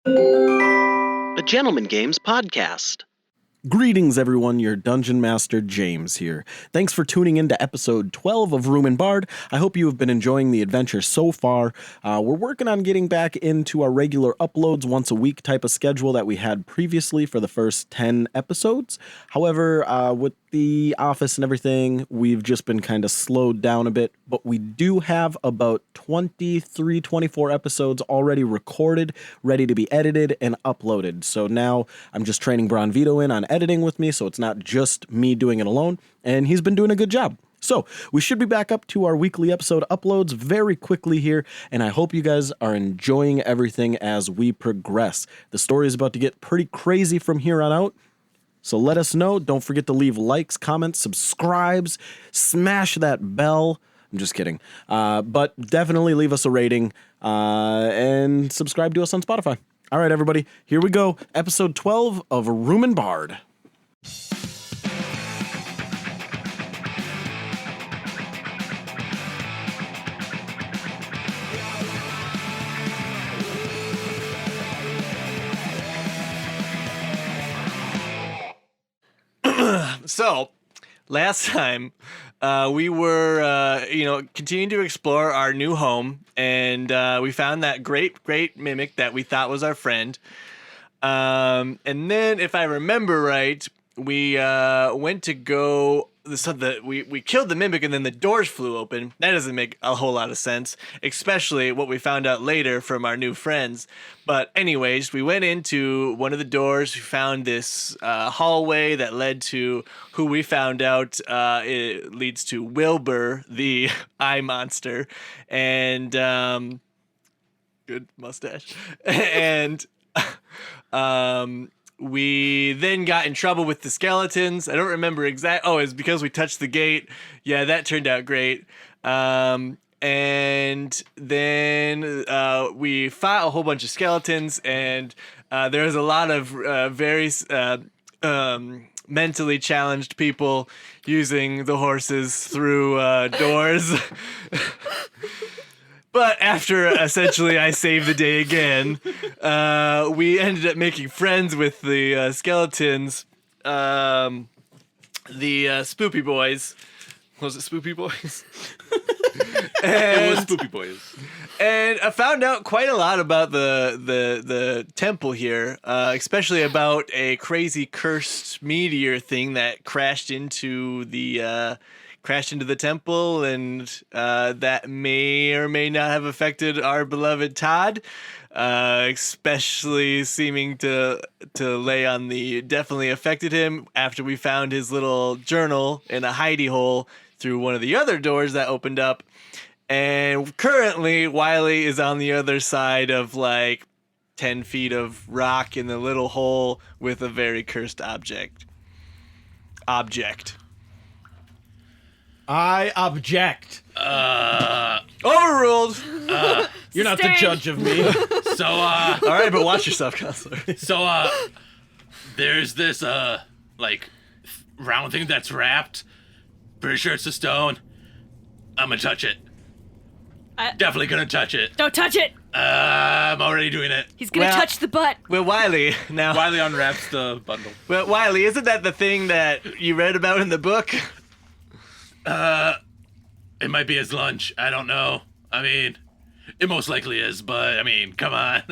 A Gentleman Games podcast. Greetings, everyone. Your Dungeon Master, James, here. Thanks for tuning in to episode 12 of Room and Bard. I hope you have been enjoying the adventure so far. We're working on getting back into our regular uploads once a week type of schedule that we had previously for the first 10 episodes. However, with the office and everything, we've just been kind of slowed down a bit, but we do have about 23, 24 episodes already recorded, ready to be edited and uploaded. So now I'm just training Bron Vito in on editing with me, so it's not just me doing it alone, and he's been doing a good job. So we should be back up to our weekly episode uploads very quickly here, and I hope you guys are enjoying everything as we progress. The story is about to get pretty crazy from here on out, so let us know. Don't forget to leave likes, comments, subscribes, smash that bell. I'm just kidding. But definitely leave us a rating and subscribe to us on Spotify. All right, everybody, here we go. Episode 12 of Room and Bard. So, last time, we were, continuing to explore our new home, and we found that great mimic that we thought was our friend. And then, if I remember right, we went to go. We killed the mimic, and then the doors flew open. That doesn't make a whole lot of sense, especially what we found out later from our new friends. But anyways, we went into one of the doors. We found this hallway that led to who we found out it leads to Wilbur, the eye monster, and good mustache, and we then got in trouble with the skeletons. I don't remember exact. Oh, it's because we touched the gate. Yeah, that turned out great. And then we fought a whole bunch of skeletons, and there was a lot of very mentally challenged people using the horses through doors. But after essentially I saved the day again, we ended up making friends with the skeletons, the Spoopy Boys. Was it Spoopy Boys? It was Spoopy Boys. And I found out quite a lot about the temple here, especially about a crazy cursed meteor thing that crashed into the temple, and that may or may not have affected our beloved Todd, especially seeming to lay on the definitely affected him after we found his little journal in a hidey hole through one of the other doors that opened up. And currently Wiley is on the other side of like 10 feet of rock in the little hole with a very cursed object. I object. Overruled. You're not the judge of me. So, All right, but watch yourself, counselor. so, there's this, round thing that's wrapped. Pretty sure it's a stone. I'm gonna touch it. Definitely gonna touch it. Don't touch it! I'm already doing it. He's gonna touch the butt. Well, Wiley, now. Wiley unwraps the bundle. Well, Wiley, isn't that the thing that you read about in the book? It might be his lunch. I don't know. I mean, it most likely is, but, I mean, come on.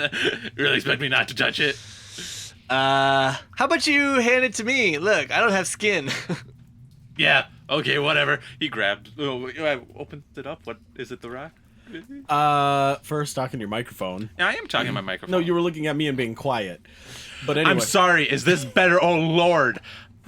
Really expect me not to touch it? How about you hand it to me? Look, I don't have skin. Yeah, okay, whatever. He grabbed. Oh, I opened it up. What is it, the rock? First, talking to your microphone. Yeah, I am talking to my microphone. No, you were looking at me and being quiet. But anyway. I'm sorry. Is this better? Oh, Lord.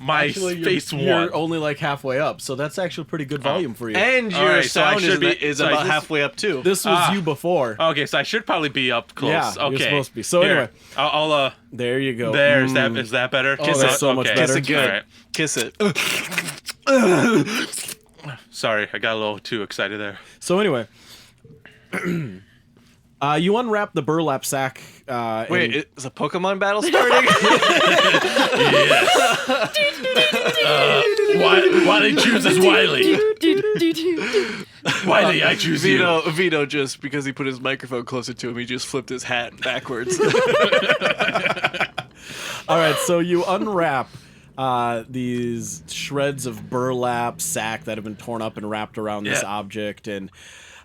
My Actually, face won. You're only like halfway up, so that's actually pretty good volume for you. And your Alright, so I sound should be- is so I about just- halfway up, too. This was you before. Okay, so I should probably be up close. Yeah, okay. you're supposed to be. So Here, anyway. I'll There you go. there, is that better? Oh, that's so much okay. better. Kiss it good. All right. Kiss it. Sorry, I got a little too excited there. So anyway. You unwrap the burlap sack. Wait, and- is a Pokemon battle starting? Wiley chooses Wiley. Wiley, I choose you. Vito just, because he put his microphone closer to him, he just flipped his hat backwards. So you unwrap these shreds of burlap sack that have been torn up and wrapped around this object, and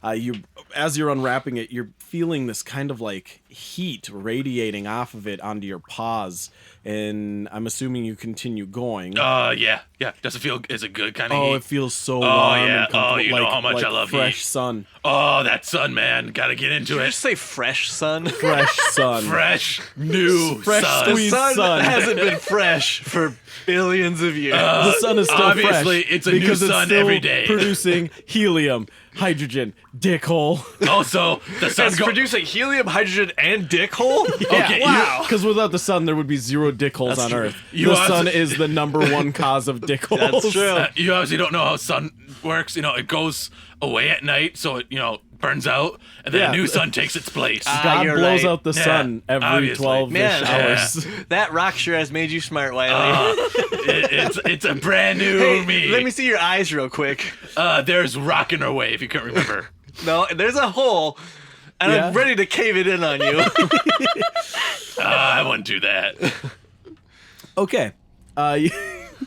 as you're unwrapping it, you're feeling this kind of like heat radiating off of it onto your paws, and I'm assuming you continue going. Yeah. Does it feel? Is it good kind of heat? It feels so warm. Yeah. And comfortable, You know how much I love fresh heat. sun. Oh, that sun, man. Gotta get into Did you it. just say fresh sun? Fresh sun. Fresh, new Fresh sun. squeeze. Sun sun. hasn't been fresh for billions of years. The sun is still Obviously, fresh it's a new because sun it's still every day. producing helium, hydrogen, dickhole. Also, the sun It's producing helium, hydrogen, and dick hole? Okay, wow. Because without the sun, there would be 0 dick holes on true. Earth. You The also- sun is the number 1 cause of dick holes. That's true. You obviously don't know how sun works. You know, it goes away at night, so it, burns out, and then Yeah. a new sun takes its place. God you're blows right. out the Yeah, sun every obviously. 12-ish Man, hours. That rock sure has made you smart, Wiley. It's a brand new hey, me. let me see your eyes real quick. There's rock in our way, if you can't remember. No, there's a hole, and Yeah. I'm ready to cave it in on you. I wouldn't do that. Okay.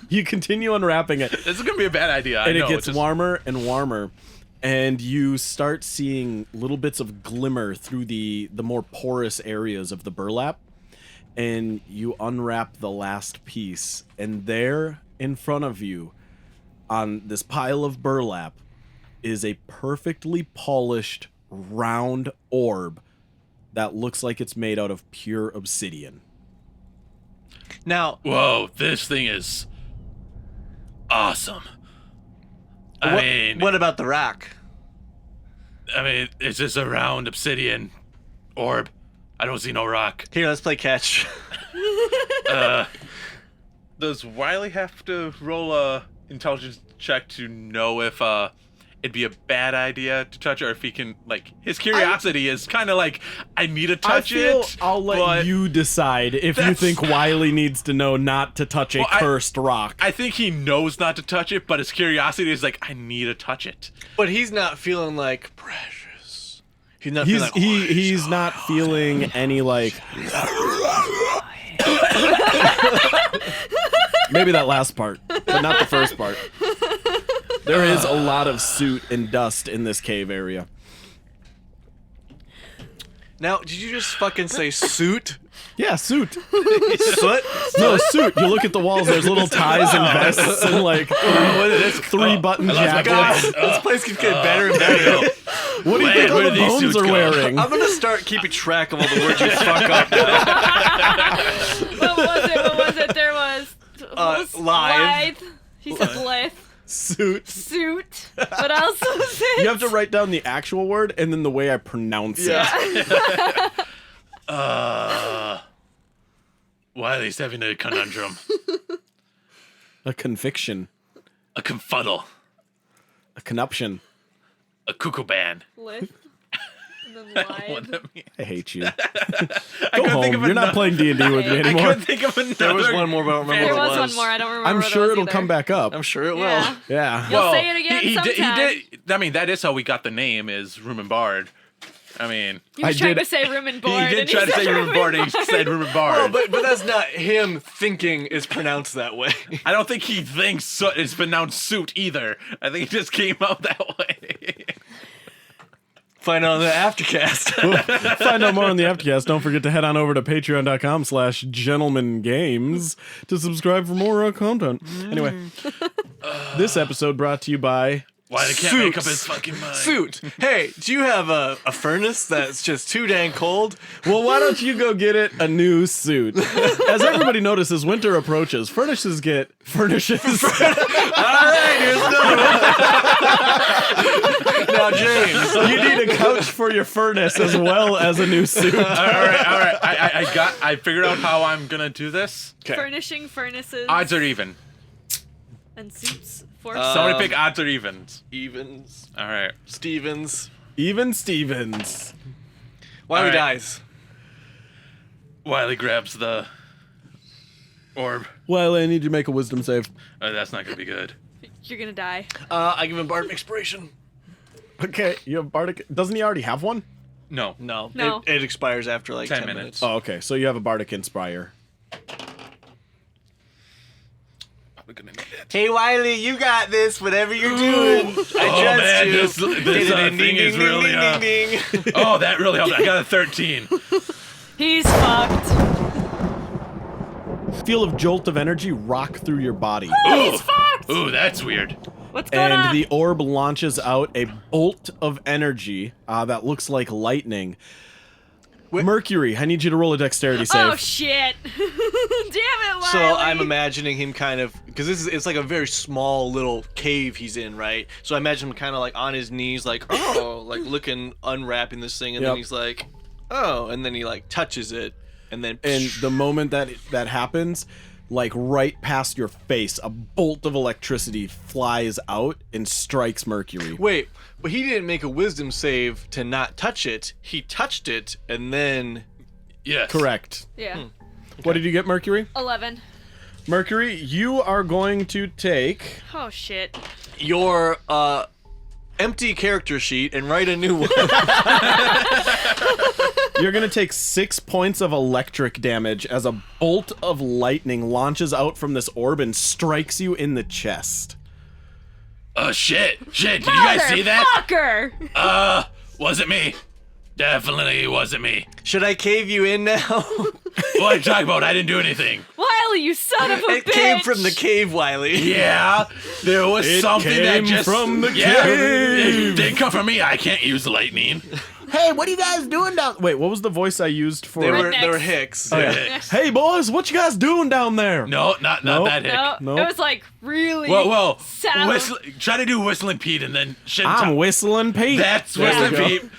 You continue unwrapping it, This is gonna be a bad idea. I and know. it gets it's just- warmer and warmer. And you start seeing little bits of glimmer through the more porous areas of the burlap. And you unwrap the last piece. And there in front of you, on this pile of burlap, is a perfectly polished, round orb that looks like it's made out of pure obsidian. Now, Whoa, this thing is awesome. what about the rock? It's just a round obsidian orb. I don't see no rock. Here, let's play catch. Does Wiley have to roll a intelligence check to know if it'd be a bad idea to touch it, or if he can, like, his curiosity is kind of like, I need to touch it. I'll let but you decide if you That's- think Wiley needs to know not to touch a Well, I- cursed rock. I think he knows not to touch it, but his curiosity is like, I need to touch it. But he's not feeling like precious. He's not feeling like, He's not feeling any like. Maybe that last part, but not the first part. There is a lot of soot and dust in this cave area. Now, did you just fucking say suit? Yeah, soot. Soot? No, suit. You look at the walls. There's little ties and vests and like three-button jackets. God, this place keeps getting better and better. What do you think all where the do these bones suits are go? wearing? I'm gonna start keeping track of all the words you fuck up now. What was it? There was. Lithe. He said lithe. Suit. Suit. What else was it? You have to write down the actual word and then the way I pronounce it. Wiley's having a conundrum. A conviction. A confuddle. A connuption. A cuckoo band. Lithe. And then lithe. I hate you. I Go couldn't home. think of You're not another- playing D&D with me I anymore. couldn't think of another. There was one more, but I don't remember There what was it one more. I don't remember. I'm what it sure was it'll either. come back up. I'm sure it will. Yeah. Yeah. You'll say it again he sometime. did. I mean, that is how we got the name, is Room and Bard. I mean, You were I trying did- to say room and board. he did and try to said say Room and Bard, and he said Room and Bard. Oh, but that's not him thinking is pronounced that way. I don't think he thinks it's pronounced suit either. I think it just came out that way. Find out on the aftercast. Find out more on the Aftercast. Don't forget to head on over to patreon.com/gentlemangames to subscribe for more content. Anyway, this episode brought to you by... Wiley can't make up Suits. his fucking mind. Suit. Hey, do you have a furnace that's just too dang cold? Well, why don't you go get it a new suit? As everybody notices, winter approaches. Furnishes get... Furnishes. All right, here's another one. Now, James. You need a couch for your furnace as well as a new suit. all right. I figured out how I'm gonna do this. Furnishing furnaces Odds or even. and suits for Somebody pick odds or evens. Evans. All right. Stevens. Even Stevens. Wiley All right. dies. Wiley grabs the orb. Well, I need you to make a wisdom save. That's not gonna be good. You're gonna die. I give him Bardic Inspiration. Okay, you have Bardic... Doesn't he already have one? No. No. No. It expires after like 10 10 minutes. minutes. Oh, okay. So you have a Bardic Inspire. probably gonna need it. Hey Wiley, you got this. Whatever you're doing, I trust man, you. this thing is really ding. Oh, that really helped. I got a 13. He's fucked. Feel of jolt of energy rock through your body. He's fucked. Ooh, that's weird. What's going And on? the orb launches out a bolt of energy that looks like lightning. Mercury, I need you to roll a dexterity save. Oh shit! Damn it, Wiley. So I'm imagining him kind of, because it's like a very small little cave he's in, right? So I imagine him kind of like on his knees, like like looking, unwrapping this thing, and then Yep. he's like, oh, and then he like touches it, and then And the moment that happens, like right past your face, a bolt of electricity flies out and strikes Mercury. wait, but he didn't make a wisdom save to not touch it. He touched it, and then Yes. Correct. Yeah. What did you get, Mercury? 11. Mercury, you are going to take... Oh shit. your empty character sheet and write a new one. You're going to take 6 points of electric damage as a bolt of lightning launches out from this orb and strikes you in the chest. Oh, shit. Shit, did you guys see that? Motherfucker! Wasn't me. Definitely wasn't me. Should I cave you in now? What are you talking about? I didn't do anything. Wiley, you son of a It bitch! came from the cave, Wiley. Yeah, there was It something that came just... from the yeah, cave. It didn't come from me. I can't use lightning. Hey, what are you guys doing down... Wait, what was the voice I used for... They were Rednecks. Hicks. Oh, yeah. Hicks. Hey, boys, what you guys doing down there? No, not Nope. that hick. No, Nope. it was like really. Whoa. Sound. Try to do Whistling Pete and then shit. I'm Whistling Pete. That's There you Whistling go. Pete.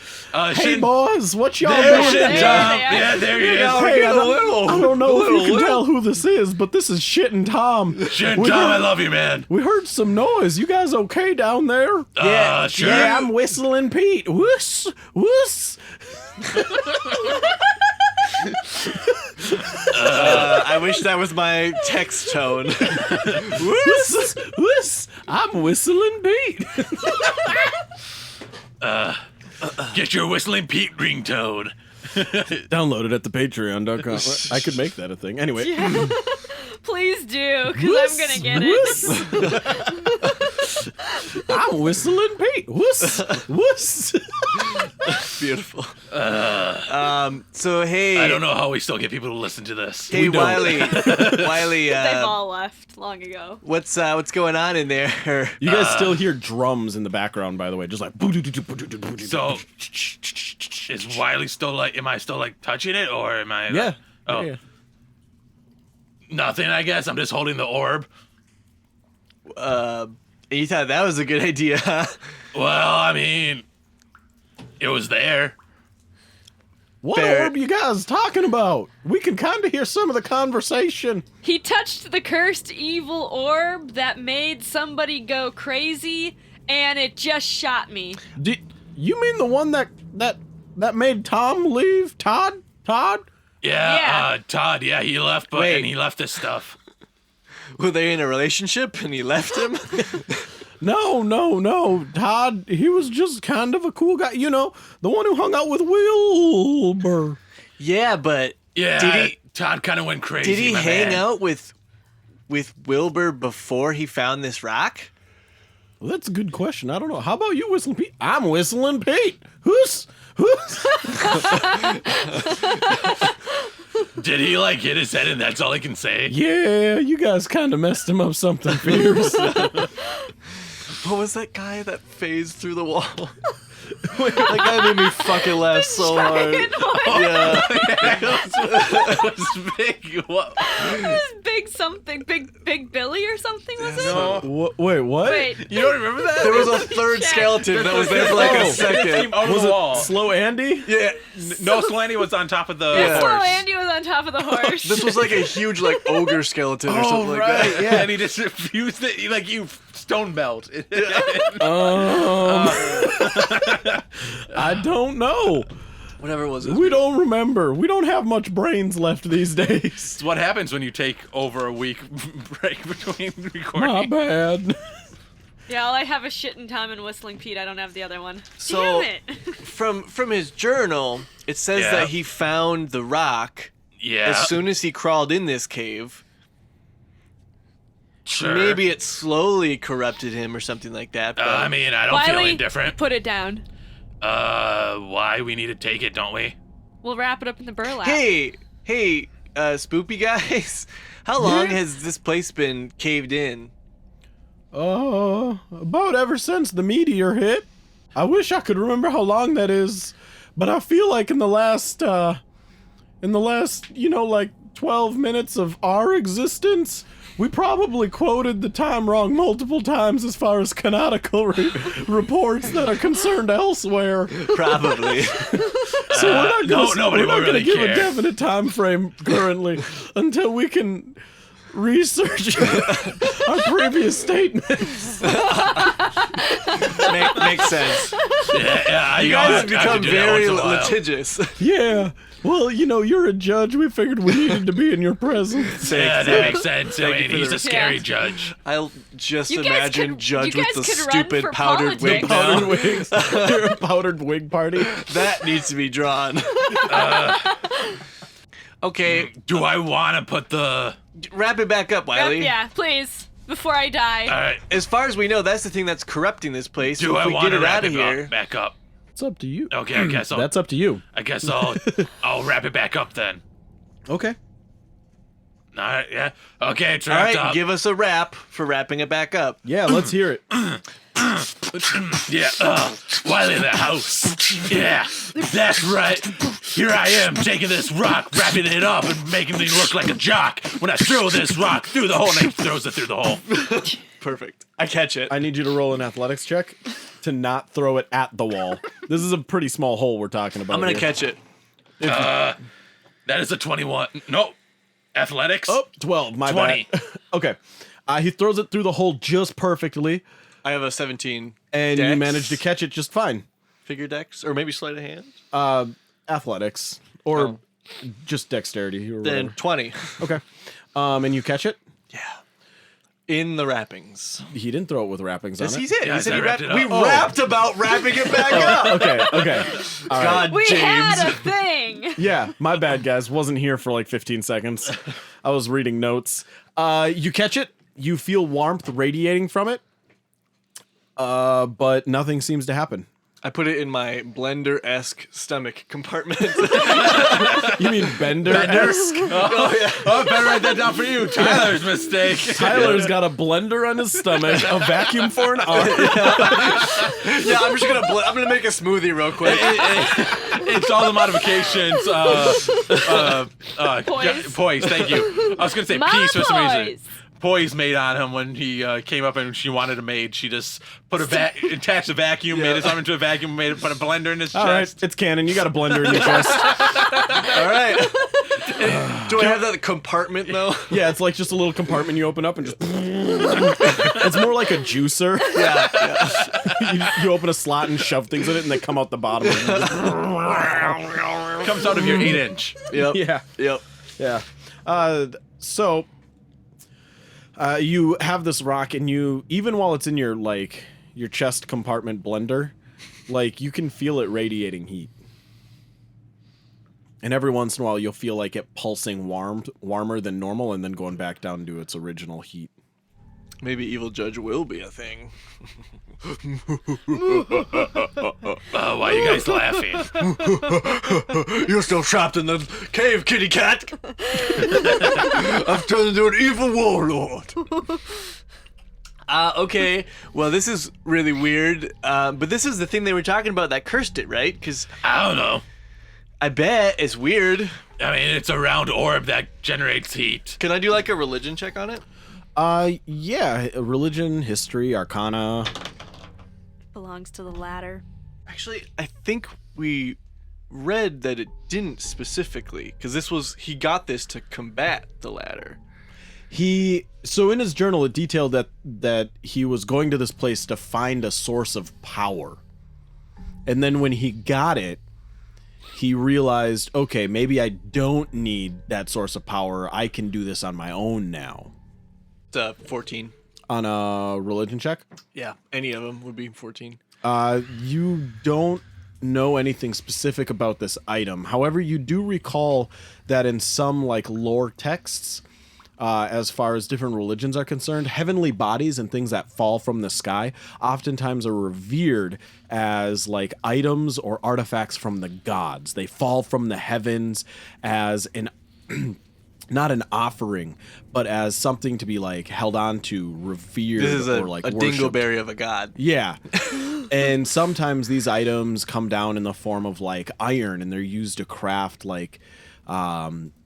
Hey, boys, what y'all There, doing? shit, There Tom. they are. Yeah, there he is. Hey, I don't know if you can tell who this is, but this is Shit and Tom. Shit, We Tom, heard- I love you, man. We heard some noise. You guys okay down there? Sure. Yeah, I'm Whistling Pete. Wuss, wuss. I wish that was my text tone. Wuss, wuss. I'm Whistling Pete. Get your Whistling Pete ringtone. Download it at the Patreon.com. I could make that a thing. Anyway. Please do, because I'm gonna get it. Wuss. I'm Whistling Pete. Wuss, wuss. Beautiful. So hey, I don't know how we still get people to listen to this. Hey We don't. Wiley, Wiley, They've all left long ago. what's going on in there? You guys still hear drums in the background, by the way, just like. So, is Wiley still like, am I still like touching it or am I? Yeah. Oh, Yeah. nothing, I guess. I'm just holding the orb. You thought that was a good idea, huh? Well, I mean, it was there. What Fair. orb you guys talking about? We can kind of hear some of the conversation. He touched the cursed evil orb that made somebody go crazy, and it just shot me. You mean the one that made Tom leave? Todd? Yeah, Todd, yeah, he left, but Wait. and he left this stuff. Were they in a relationship and he left him? No. Todd, he was just kind of a cool guy. You know, the one who hung out with Wilbur. Yeah, but Yeah, Todd kind of went crazy. did he my hang man. out with Wilbur before he found this rock? Well, that's a good question. I don't know. How about you, Whistling Pete? I'm Whistling Pete. Who's? Did he like hit his head and that's all he can say? Yeah, you guys kind of messed him up something fierce. What was that guy that phased through the wall? That guy made me fucking laugh so hard. Yeah. It was big. What? Big Billy or something, was it? No. Wait, what? Wait, You don't remember that? There was a third Check. skeleton that was there for like Oh. a second. Came out of Was the it wall. Slow Andy? Yeah. No, Slaney was on top of the Yeah. Slow horse. Andy was on top of the horse. This was like a huge like ogre skeleton or something like that. Yeah, and he just refused it. He, like you stone belt. I don't know. Whatever it was. We don't remember. We don't have much brains left these days. It's what happens when you take over a week break between Not recording. bad. Yeah, well, I have a shit and Tom and Whistling Pete. I don't have the other one. So- Damn it. From his journal, it says Yeah. that he found the rock Yeah. as soon as he crawled in this cave. Sure. maybe it slowly corrupted him or something like that. But I mean, I don't feel Wiley, any different. put it down. Why we need to take it, don't we? We'll wrap it up in the burlap. hey, spoopy guys, how long has this place been caved in? About ever since the meteor hit. I wish I could remember how long that is, but I feel like in the last, 12 minutes of our existence, we probably quoted the time wrong multiple times as far as canonical reports that are concerned elsewhere. Probably. So we're not gonna, nobody will really give care. a definite time frame currently until we can research our previous statements. Makes sense. Yeah, You guys have become very litigious. Yeah. Well, you're a judge. We figured we needed to be in your presence. Yeah, that makes sense. I mean, for he's the- a scary Yeah. judge. I'll just You guys imagine could- Judge you with the guys could run stupid for powdered wig politics. Powdered now. wigs. You're a powdered wig party. That needs to be drawn. Okay, Do I want to put the... wrap it back up, Wiley. Yeah, please. Before I die. All right. As far as we know, that's the thing that's corrupting this place. Do So if I we want get to it wrap out of it here, up, back up? It's up to you. Okay, I guess I'll... That's up to you. I guess I'll wrap it back up then. Okay. All right, yeah. Okay, it's all wrapped right, up. give us a wrap for wrapping it back up. Yeah, let's hear it. Yeah, Wiley in the house. Yeah, that's right. Here I am, taking this rock, wrapping it up, and making me look like a jock. When I throw this rock through the hole, and he throws it through the hole. Perfect. I catch it. I need you to roll an athletics check to not throw it at the wall. This is a pretty small hole we're talking about. I'm gonna here. catch it. That is a 21. No, athletics. Oh, 12. My 20. bad. Okay. He throws it through the hole just perfectly, I have a 17. and you Dex? manage to catch it just fine. Figure dex, or maybe sleight of hand. Athletics or just dexterity or Then whatever. 20. Okay. And you catch it. Yeah. In the wrappings. He didn't throw it with wrappings Yes, on he it. did. Yeah, He said I he wrapped wrapped. it We up. rapped about wrapping it back up. Okay. All right. God, We James. had a thing. Yeah, my bad, guys. Wasn't here for like 15 seconds. I was reading notes. You catch it. You feel warmth radiating from it. But nothing seems to happen. I put it in my blender-esque stomach compartment. You mean Bender-esque? Oh, better write that down for you. Tyler's mistake. Tyler's got a blender on his stomach, a vacuum for an arm. Yeah, I'm just gonna. I'm gonna make a smoothie real quick. It's all the modifications. Poise. Poise, thank you. I was gonna say My peace for some reason. poise. Poise made on him when he came up and she wanted a maid. She just put attached a vacuum, made his arm into a vacuum, put a blender in his All right, chest. it's canon. You got a blender in your chest. All right. Do I have that compartment though? Yeah, it's like just a little compartment you open up and just. It's more like a juicer. Yeah. You open a slot and shove things in it, and they come out the bottom. Comes out of your 8-inch. Yep. Yeah. Yep. Yeah. So you have this rock, and you, even while it's in your chest compartment blender, you can feel it radiating heat. And every once in a while, you'll feel like it pulsing warmer than normal, and then going back down to its original heat. Maybe Evil Judge will be a thing. Why are you guys laughing? You're still trapped in the cave, kitty cat. I've turned into an evil warlord. Okay. Well, this is really weird. But this is the thing they were talking about that cursed it, right? Because I don't know. I bet it's weird. I mean, it's a round orb that generates heat. Can I do like a religion check on it? Yeah, religion, history, arcana. Belongs to the latter. Actually, I think we read that it didn't specifically, because he got this to combat the ladder. So in his journal, it detailed that he was going to this place to find a source of power. And then when he got it, he realized, okay, maybe I don't need that source of power. I can do this on my own now. It's 14. On a religion check? Yeah, any of them would be 14. You don't know anything specific about this item. However, you do recall that in some lore texts, as far as different religions are concerned. Heavenly bodies and things that fall from the sky oftentimes are revered as like items or artifacts from the gods. They fall from the heavens as an not an offering, but as something to be like held on to, revered, This is or like a worshipped. dingleberry of a god. Yeah. And sometimes these items come down in the form of like iron, and they're used to craft like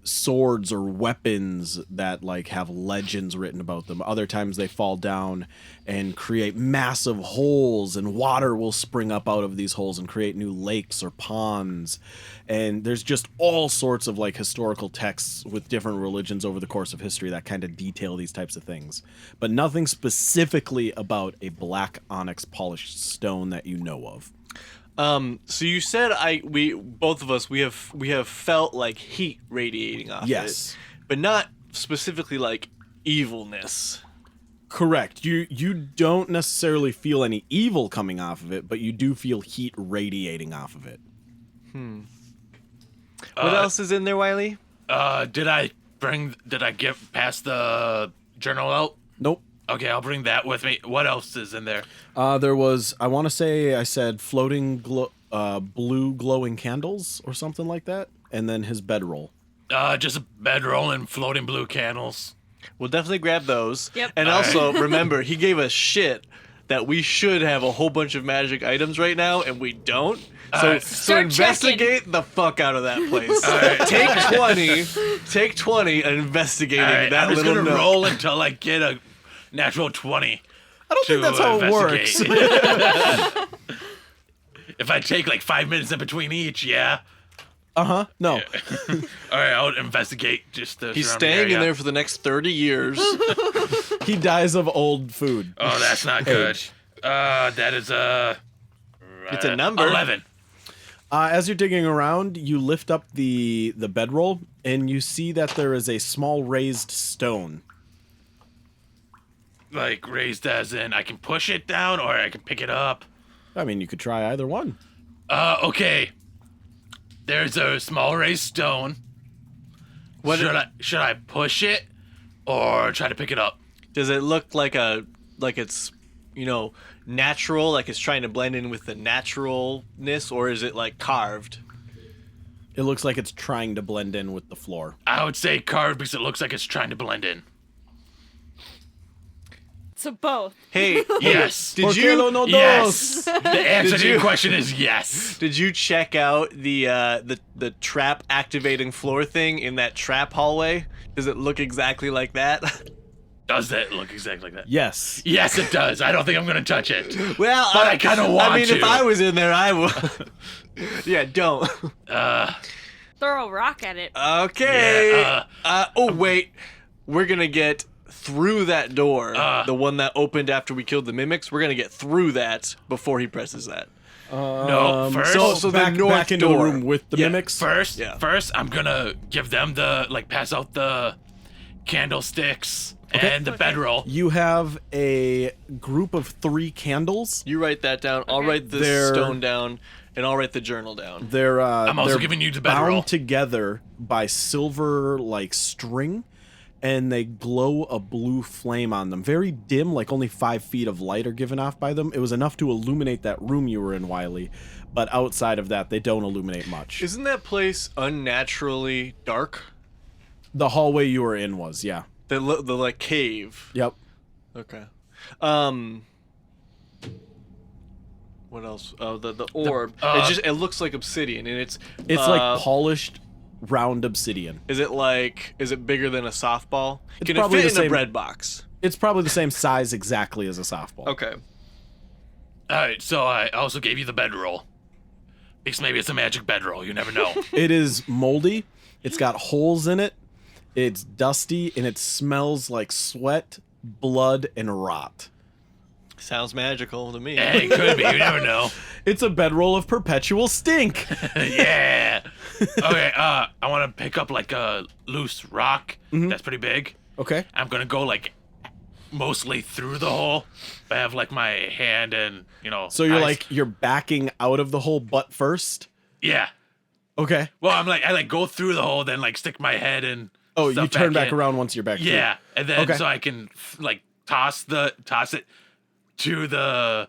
swords or weapons that like have legends written about them. Other times they fall down and create massive holes, and water will spring up out of these holes and create new lakes or ponds. And there's just all sorts of like historical texts with different religions over the course of history that kind of detail these types of things, but nothing specifically about a black onyx polished stone that you know of. So you said we both of us we have felt like heat radiating off Yes. it, but not specifically like evilness. Correct. You don't necessarily feel any evil coming off of it, but you do feel heat radiating off of it. What else is in there, Wiley? Did I get past the journal out? Nope. Okay, I'll bring that with me. What else is in there? There was, I want to say I said floating blue glowing candles or something like that, and then his bedroll. Just a bedroll and floating blue candles. We'll definitely grab those. Yep. And also remember, he gave us shit that we should have a whole bunch of magic items right now, and we don't. So, right. so Start investigate the fuck out of that place. right. Take 20 and investigating All right, that I'm just little gonna nook. roll until I get a natural 20. I don't think that's how it works. If I take like 5 minutes in between each, yeah. Uh-huh. No. All right, I'll investigate just the He's surrounding staying in area. there for the next 30 years. He dies of old food. Oh, that's not good. That is It's a number. 11. As you're digging around, you lift up the bedroll, and you see that there is a small raised stone. Like raised as in I can push it down or I can pick it up. I mean, you could try either one. Okay. There's a small raised stone. What- should I push it or try to pick it up? Does it look like it's, natural, like it's trying to blend in with the naturalness, or is it like carved? It looks like it's trying to blend in with the floor. I would say carved because it looks like it's trying to blend in. So both. Hey, Yes. did Porque you lo no Yes. The answer to you- your question is yes. did you check out the trap activating floor thing in that trap hallway? Does it look exactly like that? Does that look exactly like that? Yes. Yes, it does. I don't think I'm gonna touch it. Well, But I kinda want I mean, if to. I was in there, I would. Yeah, don't. Throw a rock at it. Okay. Yeah, Oh wait, we're gonna get through that door, Uh. the one that opened after we killed the mimics. We're gonna get through that before he presses that. No, first. so the back, north back into door. the room with the Yeah, mimics. First, Yeah. I'm gonna give them pass out the candlesticks and the bedroll. You have a group of 3 candles. You write that down. I'll Okay. write the They're- stone down, and I'll write the journal down. They're I'm also they're giving you the bound bedroll. together by silver like string, and they glow a blue flame on them. Very dim, like only 5 feet of light are given off by them. It was enough to illuminate that room you were in, Wiley, but outside of that, they don't illuminate much. Isn't that place unnaturally dark? The hallway you were in was, yeah. The like cave. Yep. Okay. What else? Oh, the orb. It looks like obsidian, and it's Like polished, round obsidian. Is it bigger than a softball? It's Can it probably fit the in a same- bread box? It's probably the same size exactly as a softball. Okay. All right, so I also gave you the bedroll. Because maybe it's a magic bedroll. You never know. It is moldy. It's got holes in it. It's dusty, and it smells like sweat, blood, and rot. Sounds magical to me. Hey, it could be. You never know. It's a bedroll of perpetual stink. Yeah. Okay. I want to pick up like a loose rock that's pretty big. Okay. I'm gonna go like mostly through the hole. I have like my hand and So you're eyes. you're backing out of the whole butt first? Yeah. Okay. Well, I go through the hole, then like stick my head in Oh, you stuff turn back in. around once you're back. through. Yeah, and then Okay. so I can like toss it to the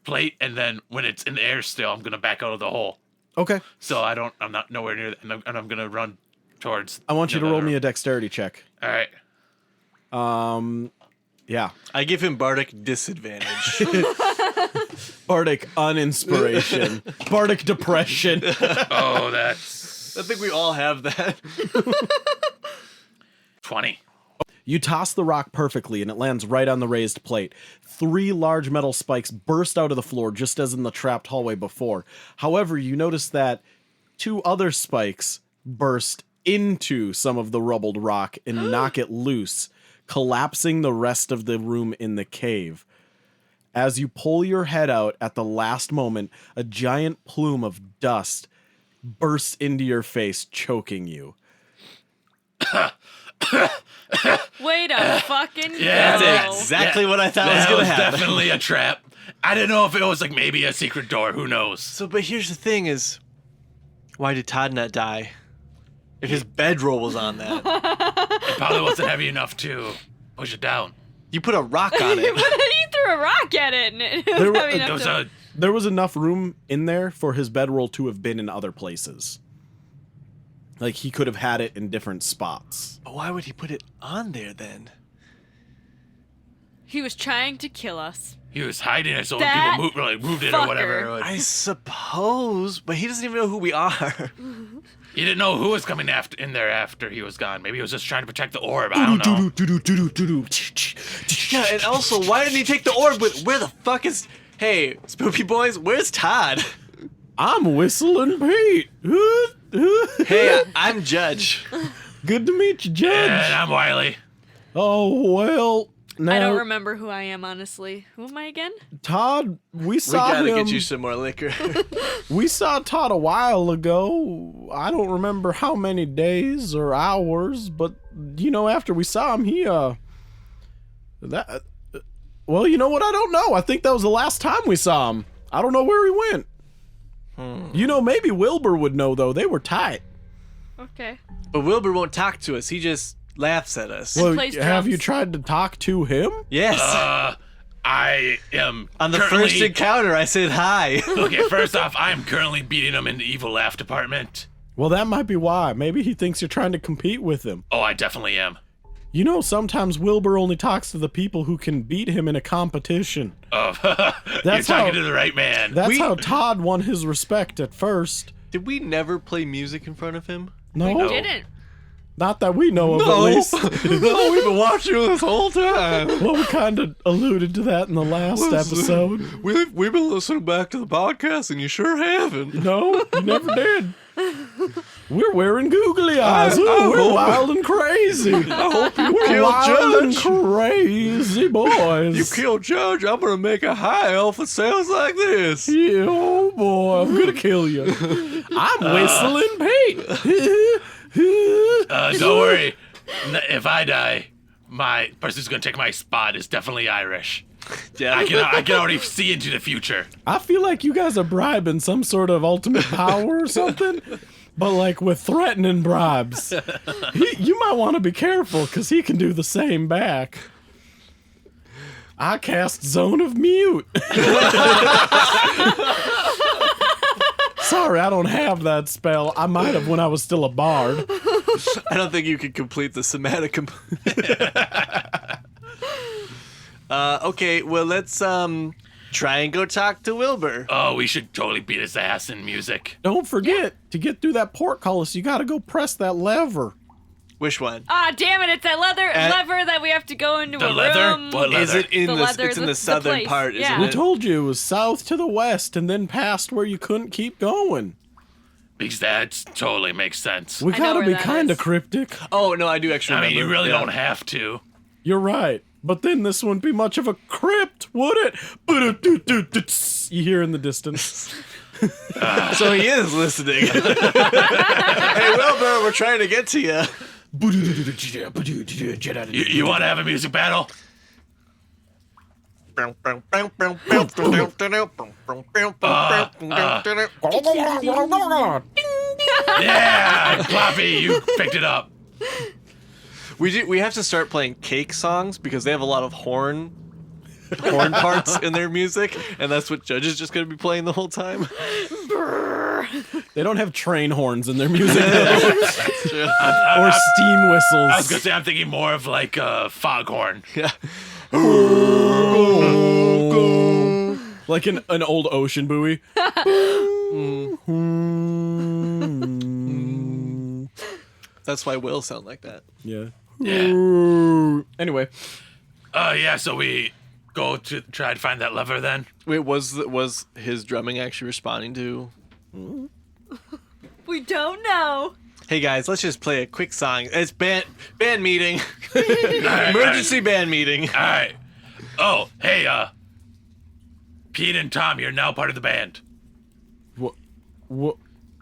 plate, and then when it's in the air still, I'm gonna back out of the hole. Okay. So I'm not nowhere near, and I'm gonna run towards. I want you to roll me a dexterity check. All right. Yeah. I give him Bardic disadvantage. Bardic uninspiration. Bardic depression. Oh, that's I think we all have that. 20. You toss the rock perfectly and it lands right on the raised plate. 3 large metal spikes burst out of the floor just as in the trapped hallway before. However, you notice that 2 other spikes burst into some of the rubbled rock and knock it loose, collapsing the rest of the room in the cave. As you pull your head out at the last moment, a giant plume of dust bursts into your face, choking you. Wait a fucking Yeah, go. That's exactly what I thought was That going to was happen. definitely a trap. I didn't know if it was like maybe a secret door. Who knows? So, but here's the thing is, why did Todd not die? If his bedroll was on that. It probably wasn't heavy enough to push it down. You put a rock on it. You threw a rock at it and it was There were- heavy It enough was to- a There was enough room in there for his bedroll to have been in other places. Like, he could have had it in different spots. But why would he put it on there then? He was trying to kill us. He was hiding it so when That people moved it or whatever. fucker. I suppose, but he doesn't even know who we are. He didn't know who was coming in there after he was gone. Maybe he was just trying to protect the orb. I don't know. Yeah, and also, why didn't he take the orb with? Where the fuck is? Hey, Spoopy boys, where's Todd? I'm Whistling Pete. Hey, I'm Judge. Good to meet you, Judge. And I'm Wiley. Oh, well. Now, I don't remember who I am, honestly. Who am I again? Todd, we We saw gotta him. get you some more liquor. We saw Todd a while ago. I don't remember how many days or hours, but you know, after we saw him, well, you know what? I don't know. I think that was the last time we saw him. I don't know where he went. You know, maybe Wilbur would know though. They were tight. Okay. But Wilbur won't talk to us. He just laughs at us. Well, plays have you drums. tried to talk to him? Yes. I am On the currently- first encounter, I said hi. Okay, first off, I'm currently beating him in the evil laugh department. Well, that might be why. Maybe he thinks you're trying to compete with him. Oh, I definitely am. You know, sometimes Wilbur only talks to the people who can beat him in a competition. Oh, you're That's talking how- to the right man. That's how Todd won his respect at first. Did we never play music in front of him? No, We didn't. not that we know of, at least. No, we've been watching you this whole time. Well, we kind of alluded to that in the last episode. We've been listening back to the podcast, and you sure haven't. No, you never did. We're wearing googly eyes. Ooh, we're wild and crazy. I hope you We're kill wild and Judge. crazy boys. You kill Judge, I'm gonna make a high elf that sounds like this. Yeah, oh boy, I'm gonna kill you. I'm whistling Pete. Don't worry. If I die, my person who's gonna take my spot is definitely Irish. Yeah, I can already see into the future. I feel like you guys are bribing some sort of ultimate power or something, but like with threatening bribes. You might want to be careful because he can do the same back. I cast Zone of Mute. Sorry, I don't have that spell. I might have when I was still a bard. I don't think you can complete the somatic. Okay, well let's try and go talk to Wilbur. Oh, we should totally beat his ass in music. Don't forget, to get through that portcullis, you got to go press that lever. Which one? Ah, damn it! It's that lever that we have to go into The a leather? room. What leather? Is it in The the? leather, It's in the the southern place. part, Yeah. isn't I it? told you it was south to the west and then past where you couldn't keep going. Because that totally makes sense. We I know gotta where be that kind is. of cryptic. Oh no, I do actually I remember. mean, you really Yeah. don't have to. You're right. But then this wouldn't be much of a crypt, would it? You hear in the distance. So he is listening. Hey Wilbur, we're trying to get to you. You want to have a music battle? Yeah, Ploppy, you picked it up. We have to start playing cake songs because they have a lot of horn parts in their music, and that's what Judge is just going to be playing the whole time. They don't have train horns in their music though. True. Or steam whistles. I was gonna say I'm thinking more of like a foghorn. Yeah. Like an old ocean buoy. That's why Will sound like that. Yeah. Yeah. Anyway, Yeah. So we go to try to find that lever then. Wait, was his drumming actually responding to? We don't know. Hey guys, let's just play a quick song. It's band meeting. Emergency band meeting. All right. Oh, hey, Pete and Tom, you're now part of the band. what?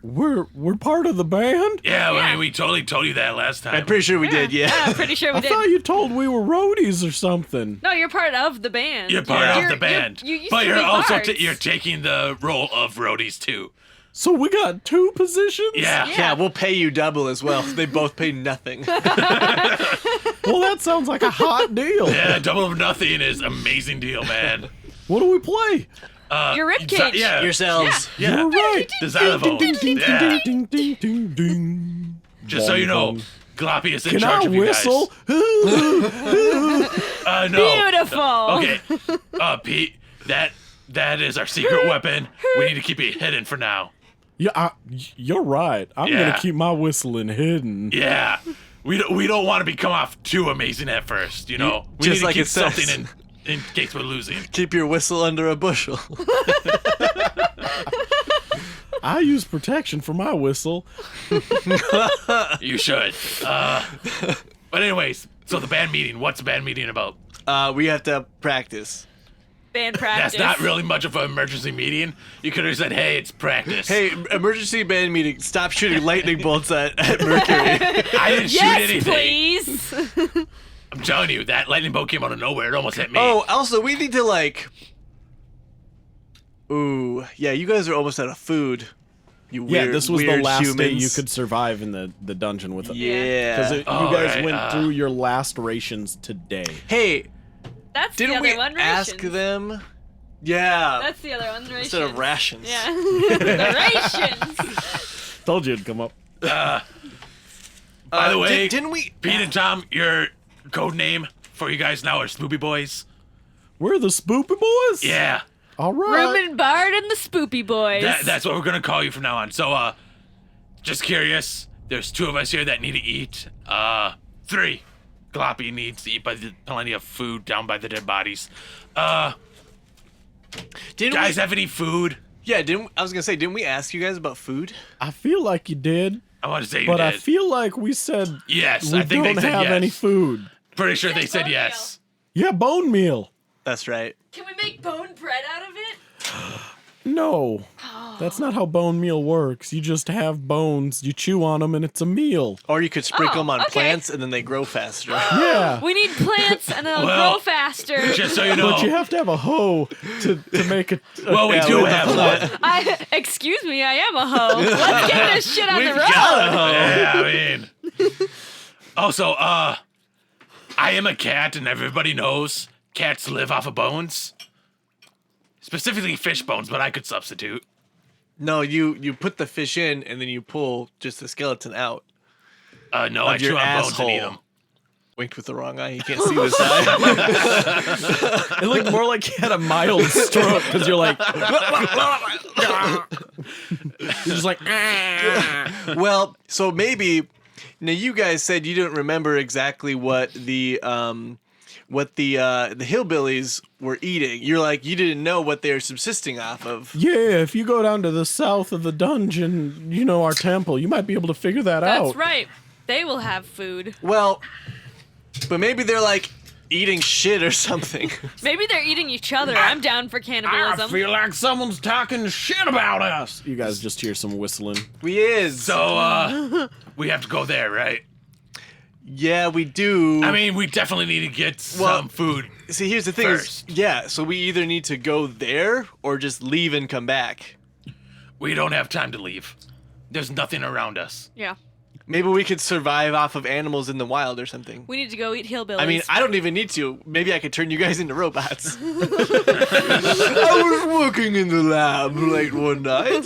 We're part of the band? Yeah, I Yeah. mean, we totally told you that last time. I'm pretty sure we did, yeah. I'm pretty sure we I did. thought you told we were roadies or something. No, you're part of the band. You're part of You're- the band, You used but to you're be also bards. you're taking the role of roadies too. So we got two positions? Yeah. Yeah, we'll pay you double as well. They both pay nothing. Well, that sounds like a hot deal. Yeah, Double of Nothing is amazing deal, man. What do we play? Your ribcage. Yeah. Yourselves. Yeah. You're right. The xylophone. Yeah. Ding, ding, ding, ding. Just so you know, Gloppy is in Can charge I of you whistle? guys. No. Beautiful. Okay. Pete, that is our secret weapon. We need to keep it hidden for now. Yeah, you're right. I'm Yeah. gonna keep my whistling hidden. Yeah. We don't want to come off too amazing at first, you know. We Just need to like keep it says. something in case we're losing. Keep your whistle under a bushel. I use protection for my whistle. You should. But anyways, so the band meeting. What's the band meeting about? We have to practice. Band practice. That's not really much of an emergency meeting. You could have said, "Hey, it's practice." Hey, emergency band meeting. Stop shooting lightning bolts at Mercury. I didn't shoot Yes, anything. please. I'm telling you, that lightning bolt came out of nowhere. It almost hit me. Oh, also, we need to like. Ooh, yeah, you guys are almost out of food. You Yeah, weird, this was the weird last humans. day you could survive in the dungeon with it. Yeah. Because you Oh, guys right, went through your last rations today. Hey, That's the didn't other we one. ask rations. them? Yeah. That's the other one. Rations. Instead of rations. Yeah. The rations. Told you it'd come up. By the way, didn't we? Pete and Tom, your code name for you guys now are Spoopy Boys. We're the Spoopy Boys? Yeah, All right. Reuben Bard and the Spoopy Boys. that's what we're gonna call you from now on. So, just curious. There's two of us here that need to eat. Three. Gloppy needs to eat plenty of food down by the dead bodies. Didn't Guys we? have any food? Yeah, I was gonna say, didn't we ask you guys about food? I feel like you did, I want to say you but did. I feel like we said yes, we I think don't they said have yes. any food. Pretty sure they said bone yes. Yeah, bone meal. That's right. Can we make bone bread out of it? No, that's not how bone meal works. You just have bones, you chew on them, and it's a meal. Or you could sprinkle Oh, them on okay. plants and then they grow faster. Yeah, We need plants and they'll Well, grow faster. Just so you know. but you have to have a hoe to make it. well, we Yeah, do with the have one. Excuse me, I am a hoe. Let's get this shit on the We've road. got a hoe. Yeah, I mean. Also, I am a cat, and everybody knows cats live off of bones. Specifically fish bones, but I could substitute. No, you put the fish in and then you pull just the skeleton out. No, I Of your chew on bones asshole. and eat them. Winked with the wrong eye. You can't see this eye. It looked more like you had a mild stroke because you're like, you're just like, Well, so maybe now you guys said you didn't remember exactly what the hillbillies were eating. You're like you didn't know what they were subsisting off of. yeah. If you go down to the south of the dungeon, you know our temple, you might be able to figure that out. That's right. They will have food. Well, but maybe they're like eating shit or something. Maybe they're eating each other. I'm down for cannibalism. like someone's talking shit about us. You guys just hear some whistling. We is. So, we have to go there, right? Yeah, we do. I mean, we definitely need to get some food. See, here's the thing first. is, yeah, so we either need to go there or just leave and come back. We don't have time to leave. There's nothing around us. Yeah. Maybe we could survive off of animals in the wild or something. We need to go eat hillbillies. I mean, I don't even need to. Maybe I could turn you guys into robots. I was working in the lab late one night.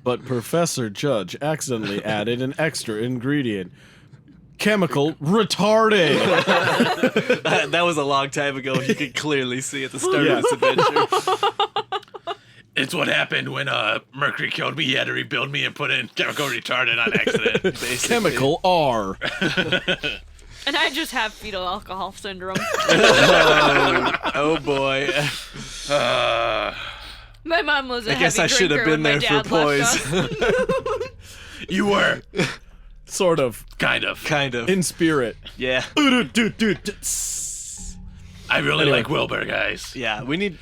But Professor Judge accidentally added an extra ingredient. Chemical retarded. That was a long time ago. You could clearly see at the start of this adventure. It's what happened when Mercury killed me. He had to rebuild me and put in chemical retardant on accident. Basically. Chemical R. And I just have fetal alcohol syndrome. Oh boy. My mom was a I guess heavy I should have drinker been when there my for dad left poise. us. You were. Sort of. Kind of. Kind of. In spirit. Yeah. I really like Wilbur, guys. Yeah, we need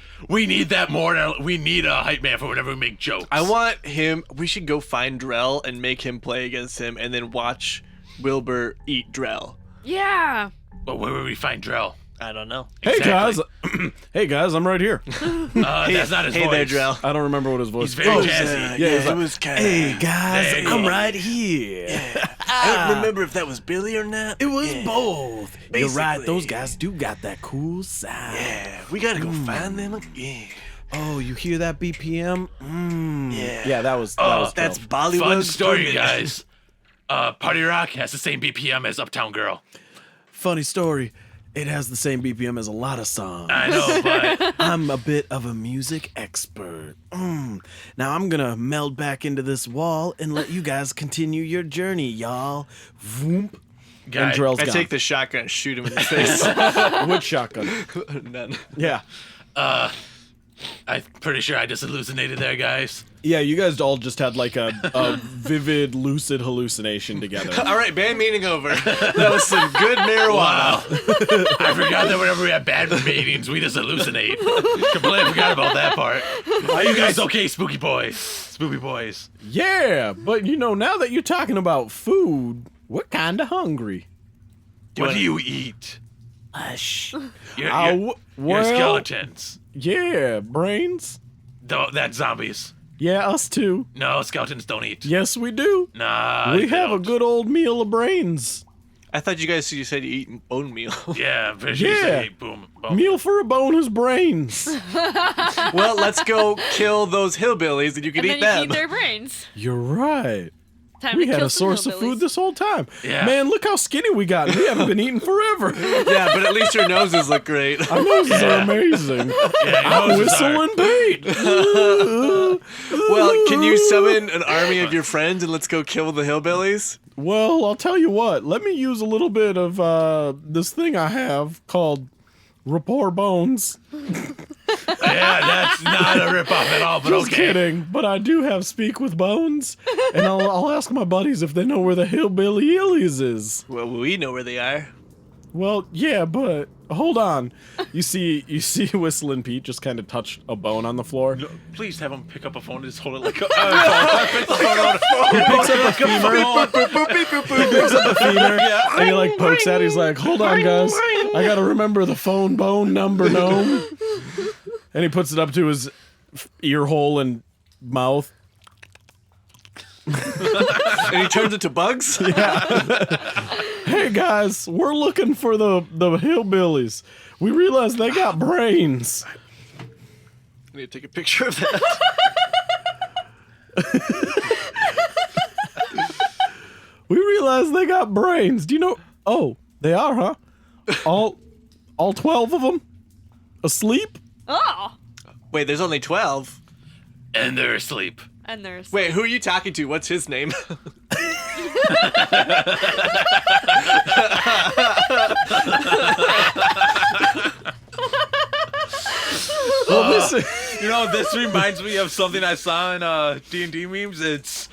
that more. We need a hype man for whenever we make jokes. I want him. We should go find Drell and make him play against him, and then watch Wilbur eat Drell. Yeah. But where would we find Drell? I don't know. Hey guys. Exactly. Hey guys, I'm right here. That's not his Hey voice. there, Drell. I don't remember what his voice He's very was. jazzy. Yeah, he's it like, was kind of. Hey guys, There you I'm go. right here. I don't remember if that was Billy or not. It was both. You're right, Basically. those guys do got that cool sound. Yeah, we gotta go find them. Yeah. Oh, you hear that BPM? Yeah. Yeah, that was That's dope. Bollywood. Fun story, for guys. Party Rock has the same BPM as Uptown Girl. Funny story. It has the same BPM as a lot of songs. I know, but I'm a bit of a music expert. Now I'm gonna meld back into this wall and let you guys continue your journey, y'all. Voomp. And guy, Drell's I gone. take the shotgun and shoot him in the face. Which shotgun? None. Yeah. I'm pretty sure I just hallucinated there, guys. Yeah, you guys all just had like a vivid, lucid hallucination together. All right, band meeting over. That was some good marijuana. Wow. I forgot that whenever we have bad meetings, we just hallucinate. Completely forgot about that part. Are you guys okay, spooky boys? Spooky boys. Yeah, but you know, now that you're talking about food, we're kinda hungry. What do you eat? Hush. You're well, skeletons. Yeah, brains. That's zombies. Yeah, us too. No, skeletons don't eat. Yes, we do. Nah, We they have a don't. good old meal of brains. I thought you said you eat bone meal. Yeah, I'm pretty sure you Yeah. say boom. Meal for a bone is brains. Well, let's go kill those hillbillies and you can And eat then them. you eat their brains. You're right. Time We to had kill a some source of hillbillies. food this whole time. Yeah. Man, look how skinny we got. We haven't been eating forever. Yeah, but at least your noses look great. Our noses are amazing. Yeah, I'm noses are. whistling Pete. Well, can you summon an army of your friends and let's go kill the hillbillies? Well, I'll tell you what. Let me use a little bit of this thing I have called Rapport Bones. Yeah, that's not a ripoff at all, but Just okay. kidding. But I do have Speak with Bones, and I'll ask my buddies if they know where the Hillbilly Illies is. Well, we know where they are. Well, yeah, but hold on. You see Whistling Pete just kind of touch a bone on the floor. No, please have him pick up a phone and just hold it like a Picks up a femur. Picks up a femur, and he like pokes at it. He's like, "Hold on, guys, I gotta remember the phone bone number, gnome." And he puts it up to his ear hole and mouth. And he turns into bugs? Hey guys, we're looking for the hillbillies. We realize they got brains. I need to take a picture of that. We realize they got brains. Do you know? Oh, they are, huh? All 12 of them asleep? Oh, Wait, there's only 12. And they're asleep. and there's Wait, who are you talking to? What's his name? Well, listen. You know, this reminds me of something I saw in D&D memes. It's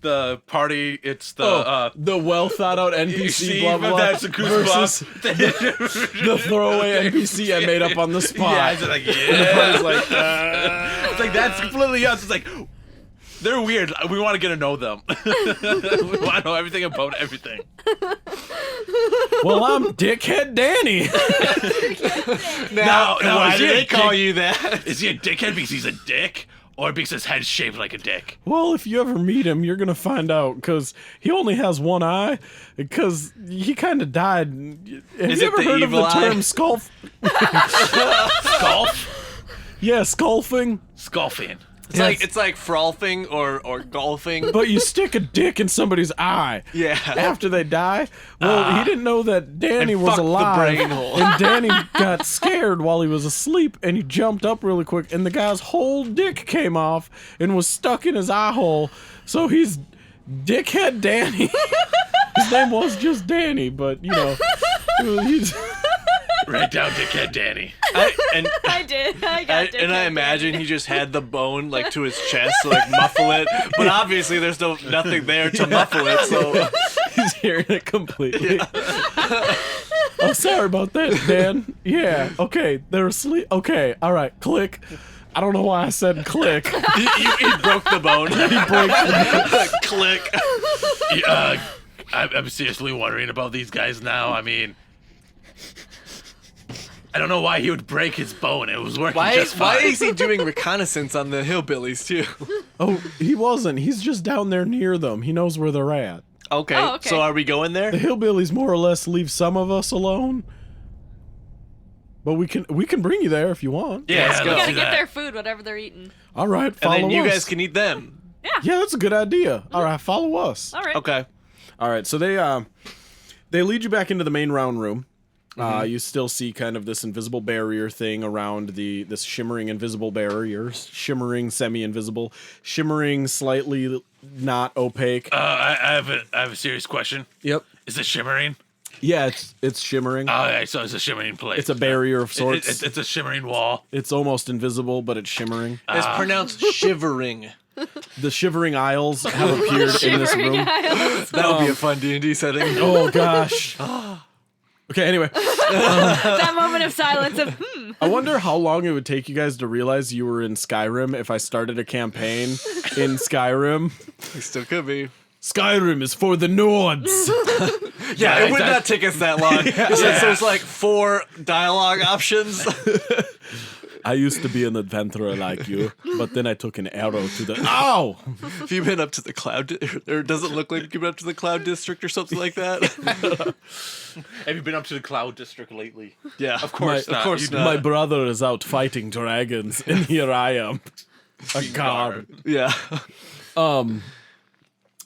the party. It's the The well thought out NPC see, blah blah, that's a goose versus bluff. the throwaway NPC I made up on the spot. Yeah, it's like It's like, it's like that's completely us. It's like they're weird. We want to get to know them. We want to know everything about everything. well, I'm Dickhead Danny. Now, no, why is do he a they call dick? you that? Is he a dickhead because he's a dick? or because his head's shaped like a dick? Well, if you ever meet him, you're gonna find out because he only has one eye. Because he kind of died. Have Is you it ever the heard of the evil eye? term sculf? Golf? Yeah, sculfing. Sculfing. It's like frolfing or golfing. But you stick a dick in somebody's eye. Yeah. After they die. Well, he didn't know that Danny And was fuck the alive. brain hole. And Danny got scared while he was asleep, and he jumped up really quick, and the guy's whole dick came off and was stuck in his eye hole. So he's Dickhead Danny. His name was just Danny, but he's. Write down Dickhead Danny. I did. I got And I imagine he just had the bone like to his chest to like muffle it, but obviously there's nothing there to muffle it. So He's hearing it completely. Oh, sorry about that, Dan. Yeah, okay, they're asleep. Okay, all right, click. I don't know why I said click. he broke the bone. He broke Click. I'm seriously wondering about these guys now. I mean, I don't know why he would break his bone. It was working just fine. Why is he doing reconnaissance on the hillbillies too? Oh, he wasn't. He's just down there near them. He knows where they're at. Okay. Oh, okay. So are we going there? The hillbillies more or less leave some of us alone. But we can bring you there if you want. Yeah, let's Yeah, go. We let's gotta do get that. their food, whatever they're eating. All right, And follow then you us. guys can eat them. Yeah, that's a good idea. All right, follow us. All right. Okay. All right, so they lead you back into the main round room. You still see kind of this invisible barrier thing around this shimmering invisible barrier, shimmering semi-invisible, shimmering slightly not opaque. I have a serious question. Yep. Is it shimmering? Yeah, it's shimmering. Okay, so it's a shimmering place. It's a barrier of sorts. It's a shimmering wall. It's almost invisible, but it's shimmering. It's pronounced shivering. The shivering aisles have appeared in this Shivering room. aisles. That would be a fun D&D setting. Oh gosh. Okay, anyway. That moment of silence of I wonder how long it would take you guys to realize you were in Skyrim if I started a campaign in Skyrim. It still could be. Skyrim is for the Nords. Yeah, it would that- not take us that long. Since there's like 4 dialogue options. I used to be an adventurer like you, but then I took an arrow to the. Ow! Have you been up to the cloud, or does it look like you've been up to the cloud district or something like that? Have you been up to the Cloud District lately? Yeah, Of course not. Of course You- not. My brother is out fighting dragons, and here I am, a god. Yeah.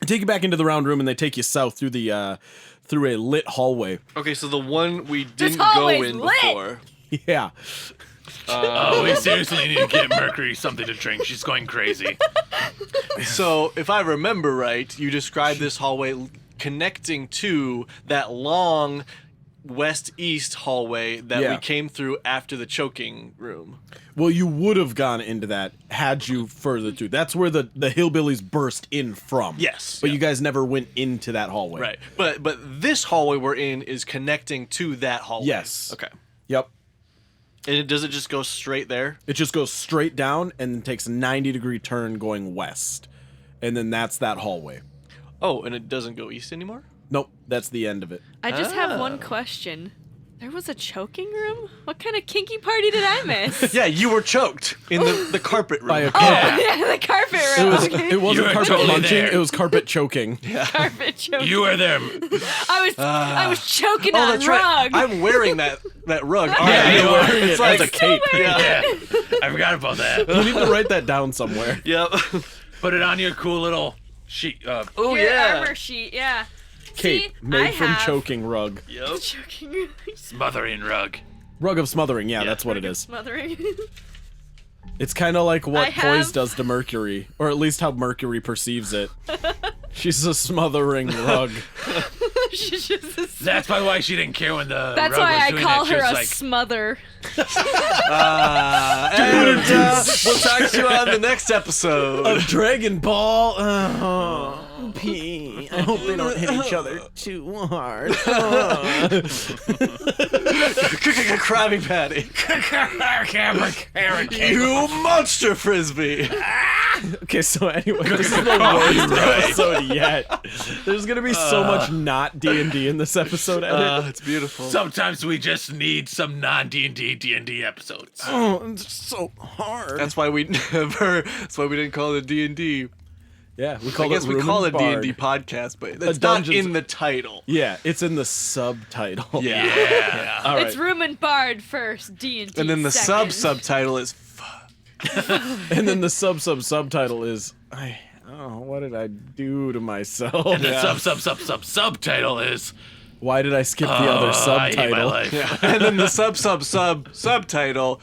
Take you back into the round room, and they take you south through the through a lit hallway. Okay, so the one we didn't go hallway's in lit. before. Yeah. Oh, we seriously need to get Mercury something to drink. She's going crazy. So, if I remember right, you described this hallway connecting to that long west-east hallway that Yeah. we came through after the choking room. Well, you would have gone into that had you further through. That's where the hillbillies burst in from. Yes. But you guys never went into that hallway. Right. But this hallway we're in is connecting to that hallway. Yes. Okay. Yep. And does it just go straight there? It just goes straight down and then takes a 90-degree turn going west. And then that's that hallway. Oh, and it doesn't go east anymore? Nope, that's the end of it. I just have one question. There was a choking room? What kind of kinky party did I miss? Yeah, you were choked in the carpet room. By a Oh, carpet. yeah, the carpet It room. was Okay. it wasn't You were carpet totally munching, there. it was carpet choking. Carpet choking. You were there. I was choking Oh, on that's right. rug. I'm wearing that rug. All Yeah, right, you're you are. wearing It's it like as a cape. Yeah. I forgot about that. You need to write that down somewhere. Yep. Put it on your cool little sheet. Oh Your yeah. armor sheet, yeah. Cape See, made I from have choking rug. Yep. choking Smothering rug. Rug of smothering, yeah, that's what it is. smothering. It's kind of like what I Poise have- does to Mercury, or at least how Mercury perceives it. She's a smothering rug. She's just a That's probably why she didn't care when the That's rug why was I doing call it. She her was a like, smother. And we'll talk to you on the next episode. Dragon Ball. pee. I hope they don't hit each other too hard. Krabby Patty. You monster frisbee. Okay, so anyway, this is the worst episode yet. There's gonna be so much not D&D in this episode edit. It's beautiful. Sometimes we just need some non-D&D D&D episodes. Oh, it's so hard. That's why we didn't call it D&D. Yeah, we I call guess it we Room call and it Bard. D&D podcast, but it's not Dungeons- in the title. Yeah, it's in the subtitle. Yeah. All right. It's Room and Bard first, D&D And then the second. subtitle is And then the subtitle is what did I do to myself? And the subtitle is Why did I skip the other I hate my subtitle? life. and then the subtitle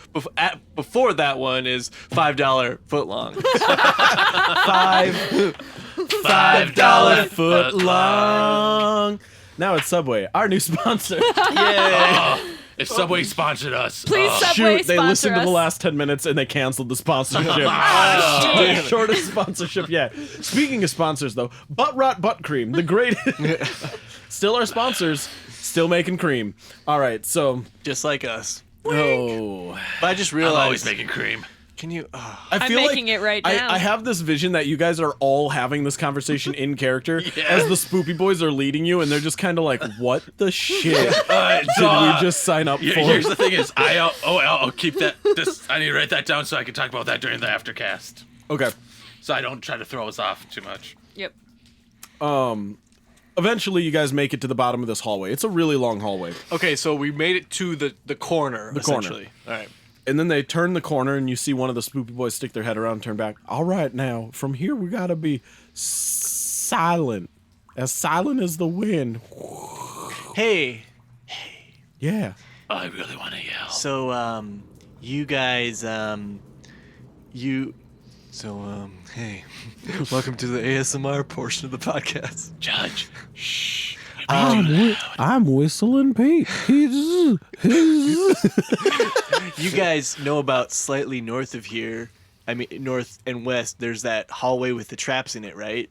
before that one is $5 footlong. $5 foot long. Now it's Subway, our new sponsor. If Subway sponsored us, Please, Subway, Shoot, they sponsor listened to us. the last 10 minutes and they canceled the sponsorship. Damn. Shortest sponsorship yet. Speaking of sponsors, though, Butt Rot Butt Cream, the greatest. Still our sponsors, still making cream. All right, so. Just like us. Oh. But I just I'm realized. always making cream. Can you? I feel making it right now. I have this vision that you guys are all having this conversation in character as the Spoopy Boys are leading you, and they're just kind of like, "What the shit did we just sign up for?" Here's the thing: is I'll keep that. I need to write that down so I can talk about that during the aftercast, Okay. so I don't try to throw us off too much. Yep. Eventually, you guys make it to the bottom of this hallway. It's a really long hallway, Okay, so we made it to the corner. The corner. Essentially. All right. and then they turn the corner, and you see one of the Spoopy Boys stick their head around, and turn back. All right, now from here we gotta be silent as the wind. Hey. Yeah. I really want to yell. So you guys hey, welcome to the ASMR portion of the podcast. Judge. Shh. I'm whistling Pete. You guys know about slightly north of here. I mean, north and west. There's that hallway with the traps in it, right?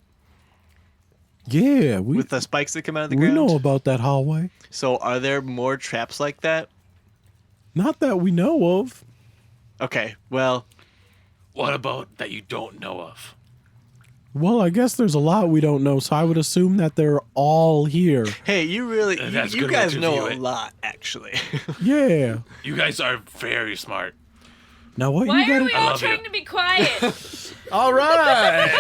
Yeah, With the spikes that come out of the we ground. know about that hallway. So, are there more traps like that? Not that we know of. Okay. Well, What about that you don't know of? Well, I guess there's a lot we don't know, so I would assume that they're all here. hey, you really, That's a you good guys way to know view a it. lot, actually. Yeah. You guys are very smart. Now what Why you are gotta... we all love you. trying to be quiet? All right.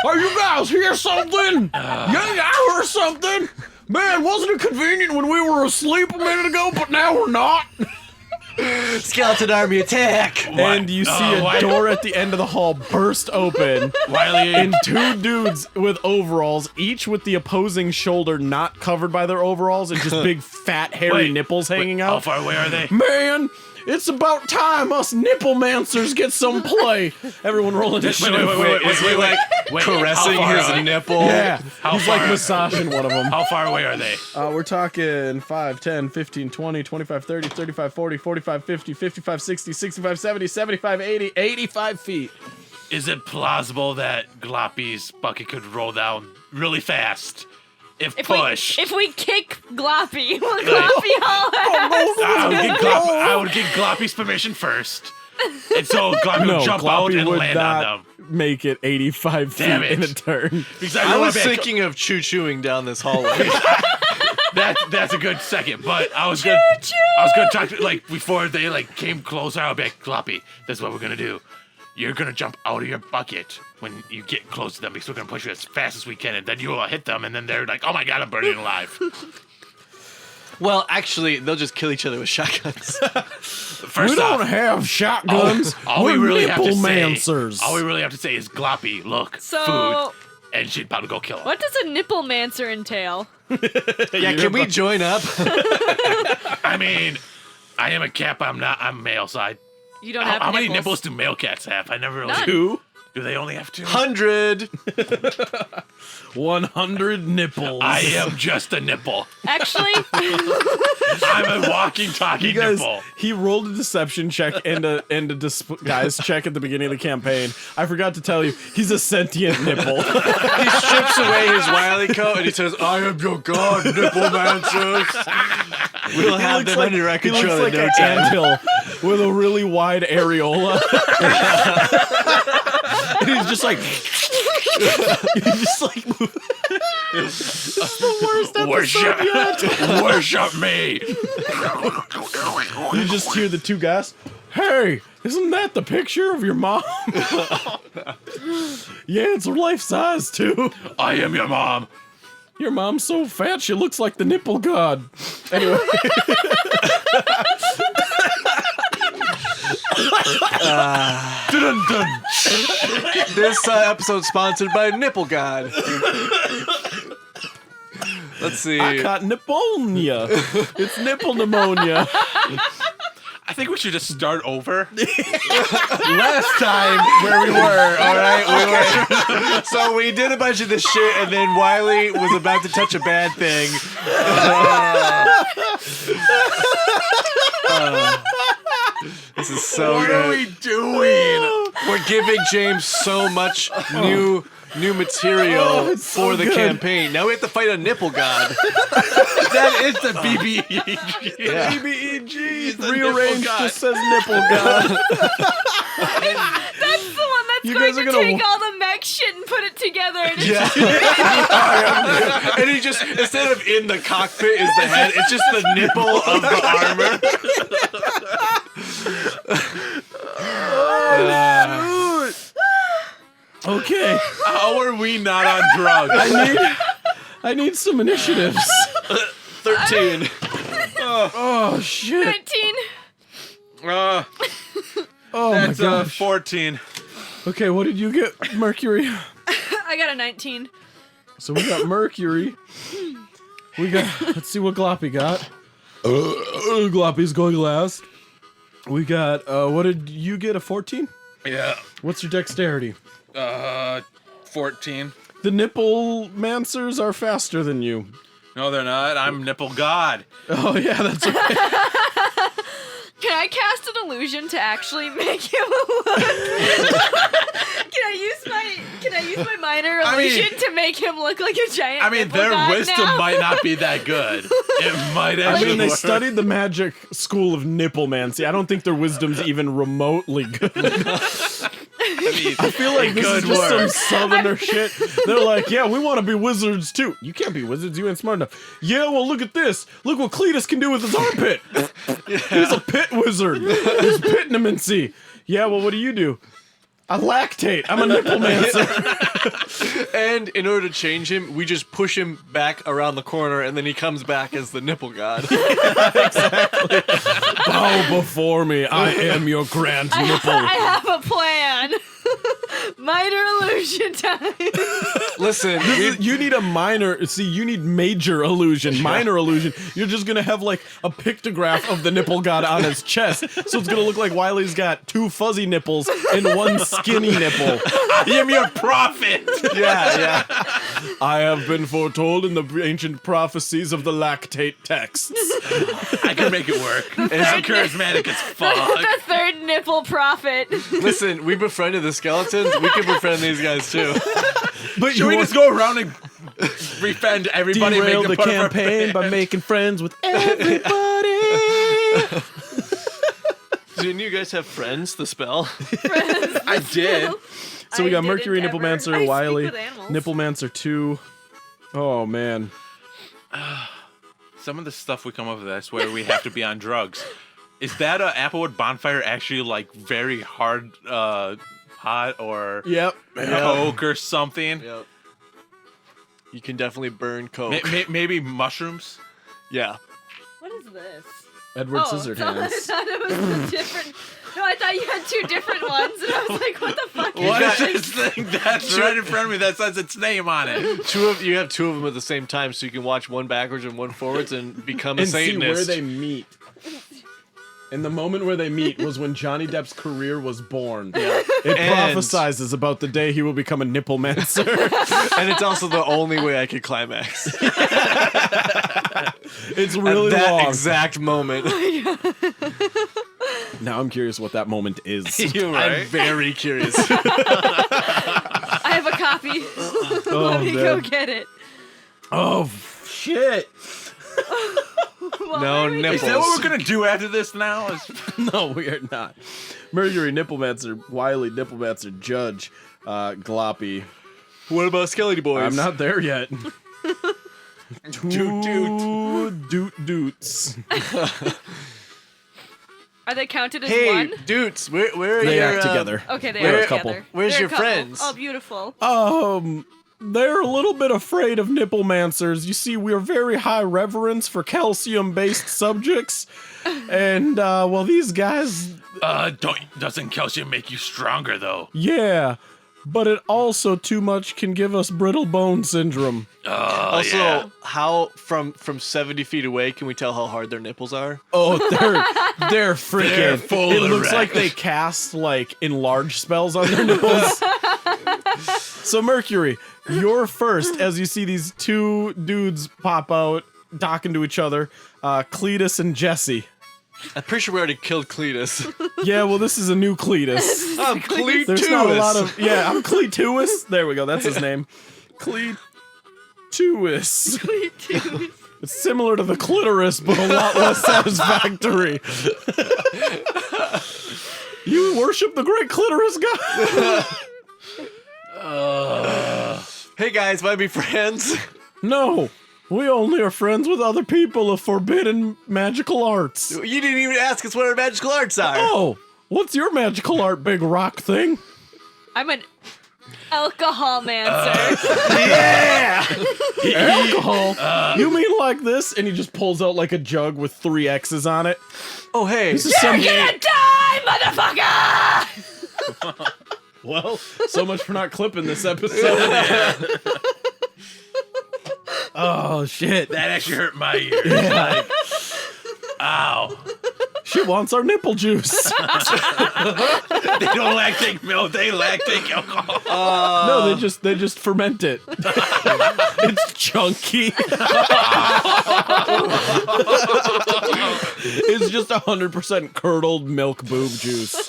Are you guys hear something? Yeah, I heard something. Man, wasn't it convenient when we were asleep a minute ago, but now we're not? Skeleton army attack! And you see a why- door at the end of the hall burst open, Wiley, and two dudes with overalls, each with the opposing shoulder not covered by their overalls, and just big fat hairy Wait, nipples hanging how out. far away are they? Man, it's about time us nipplemancers get some play. Everyone roll initiative. Is he like caressing how far his away? nipple? Yeah, How he's like far- massaging one of them. How far away are they? We're talking 5, 10, 15, 20, 25, 30, 35, 40, 45, 50, 55, 60, 65, 70, 75, 80, 85 feet. Is it plausible that Gloppy's bucket could roll down really fast if pushed? If we kick Gloppy, will Gloppy haul ass? I would get Gloppy's permission first. And so Gloppy No, would jump out Gloppy and would land on not them. make it 85 Damn feet in a it. turn. Because I don't was wanna be- thinking of choo-chooing down this hallway. that's a good second, but I was gonna talk to, like, before they like came closer. I would be like, Gloppy, this is what we're gonna do. You're gonna jump out of your bucket when you get close to them because we're gonna push you as fast as we can, and then you will hit them, and then they're like, oh my god, I'm burning alive. well, actually, they'll just kill each other with shotguns. First We don't off, have shotguns. all we We're really have to say, nipplemancers. all we really have to say is Gloppy, look, So- food, and she'd probably go kill him. What does a nipplemancer entail? yeah, can we join up? I mean, I am a cat, but I'm male side. You don't have How many nipples. nipples do male cats have? I never really. None. Two? Do they only have 2? 100. 100 nipples. I am just a nipple. Actually, I'm a walking, talking You guys, nipple. he rolled a deception check and a disguise check at the beginning of the campaign. I forgot to tell you, he's a sentient nipple. He strips away his Wily coat and he says, I am your god, Nipplemancers. We'll have them under our he looks control like in no an time. anthill with a really wide areola. And he's just like, he's just like, Worship me. you just hear the 2 guys. Hey, isn't that the picture of your mom? Yeah, it's life size too. I am your mom. Your mom's so fat she looks like the nipple god. Anyway. Dun-dun-dun. This episode's sponsored by Nipple God. Let's see. I caught pneumonia. It's nipple pneumonia. I think we should just start over. Last time where we were, all right? So we did a bunch of this shit, and then Wiley was about to touch a bad thing. This is so What good. are we doing? We're giving James so much new material it's so for the good. campaign. Now we have to fight a nipple god. That is the BBEG. Yeah. BBEG the rearranged nipple god. just says nipple god. that's the one that's You going guys are to gonna take all the mech shit and put it together. And it's Yeah. And he just, instead of in the cockpit is the head, it's just the nipple of the armor. Okay, How are we not on drugs? I need some initiatives. 13. Oh shit. 19. Uh, Oh my that's gosh. 14. Okay, what did you get, Mercury? I got a 19. So we got Mercury. We got. Let's see what Gloppy got. Gloppy's going last. We got. What did you get? A 14? Yeah. What's your dexterity? 14. The nipple mancers are faster than you. No, they're not. I'm nipple god. Oh yeah, that's right. Can I cast an illusion to actually make him look? Can I use my minor I mean- illusion to make him look like a giant? I mean, nipple their god wisdom now? might not be that good. It might I actually mean, they work. studied the magic school of nipplemancy. I don't think their wisdom's even remotely good. I feel like this is Good just some work. southerner shit. They're like, yeah, we want to be wizards too. You can't be wizards. You ain't smart enough. Yeah, well, look at this. Look what Cletus can do with his armpit. He's a pit wizard. He's pitnomancy. Yeah, well, what do? I lactate. I'm a nipplemancer. And in order to change him, we just push him back around the corner, and then he comes back as the nipple god. Bow before me. I am your grand nipple. I have a plan. Minor illusion time. Listen, You need a minor. See, you need major illusion. Minor illusion. You're just gonna have like a pictograph of the nipple god on his chest, so it's gonna look like Wiley's got 2 fuzzy nipples and 1 skinny nipple. I am your prophet. yeah. I have been foretold in the ancient prophecies of the lactate texts. I can make it work. I'm charismatic as fuck. The third nipple prophet. Listen, we befriended the skeletons. We can befriend these guys too. But Should we just go around and befriend everybody and derail make them the part of our campaign by band? making friends with everybody? Didn't you guys have friends? The spell. I did. So we got I Mercury, didn't ever. Nipplemancer, I speak Wiley, with animals. Nipplemancer 2. Oh man. Some of the stuff we come up with, I swear we have to be on drugs. Is that a Applewood bonfire actually like very hard pot or Yep. coke or something? Yep. You can definitely burn coke. Maybe mushrooms? Yeah. What is this? Edward I Scissorhands. thought it was a different. No, I thought you had 2 different ones, and I was like, "What the fuck?" What is is this thing that's right in front of me that says its name on it? You have 2 of them at the same time, so you can watch one backwards and one forwards and become a And see Satanist. where they meet. And the moment where they meet was when Johnny Depp's career was born. Yeah. It And- prophesizes about the day he will become a nipplemancer. And it's also the only way I could climax. It's really At that long. exact moment. Now I'm curious what that moment is. You're I'm right. very curious. I have a copy. Let me go man. get it. Oh, shit. No nipples. Is that what we're gonna do after this now? No, we are not. Mercury Nipplemancer, Wily Nipplemancer, Judge, Gloppy. What about Skelly Boys? I'm not there yet. Doots. Are they counted as Hey, one? dudes, where are They your act together. Okay, they They're are a couple. together. Where's They're your a couple. friends? Oh, beautiful. They're a little bit afraid of Nippleemancers. You see, we're very high reverence for calcium-based subjects. And, well, these guys, Doesn't calcium make you stronger though? yeah. But it also too much can give us brittle bone syndrome. Also, yeah. how from 70 feet away can we tell how hard their nipples are? Oh, they're freaking. They're full it of looks like wreck. they cast like enlarge spells on their nipples. So Mercury, you're first as you see these two dudes pop out, talking to each other. Cletus and Jesse. I'm pretty sure we already killed Cletus. Yeah, well, this is a new Cletus. I'm Cletus. There's not a lot of. Yeah, I'm Cletuous. There we go. That's his name. Cletuous. It's similar to the clitoris, but a lot less satisfactory. You worship the great clitoris god? Hey guys, might be friends. No, we only are friends with other people of forbidden magical arts. You didn't even ask us what our magical arts are. Oh, what's your magical art, big rock thing? I'm an alcohol mancer. Alcohol? You mean like this? And he just pulls out like a jug with 3 X's on it. Oh, hey. This is some. Gonna die, motherfucker! Well, so much for not clipping this episode. Oh shit! That actually hurt my ears. Like, ow. She wants our nipple juice. They don't lactate milk. They lactate alcohol. No, they just ferment it. It's chunky. It's just 100% curdled milk boob juice.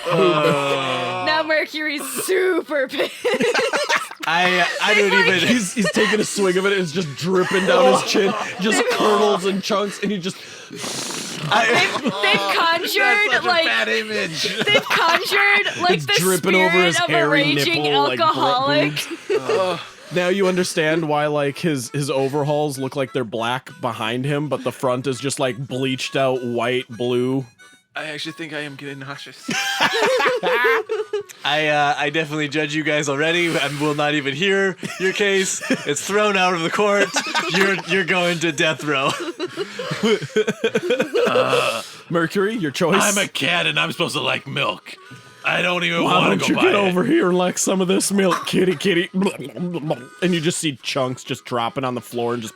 Now Mercury's super pissed. I don't even. He's taking a swig of it. It's just dripping down his chin, just curdles and chunks, and he just. They've conjured like Bad image. they've conjured like It's the dripping spirit over his of a hairy raging nipple, like, alcoholic. Now you understand why, like, his overalls look like they're black behind him, but the front is just like bleached out white, blue. I actually think I am getting nauseous. I definitely judge you guys already. I will not even hear your case. It's thrown out of the court. You're going to death row. Mercury, your choice. I'm a cat and I'm supposed to like milk. I don't even Why want don't to you go get buy over it. here and like some of this milk, kitty? And you just see chunks just dropping on the floor and just.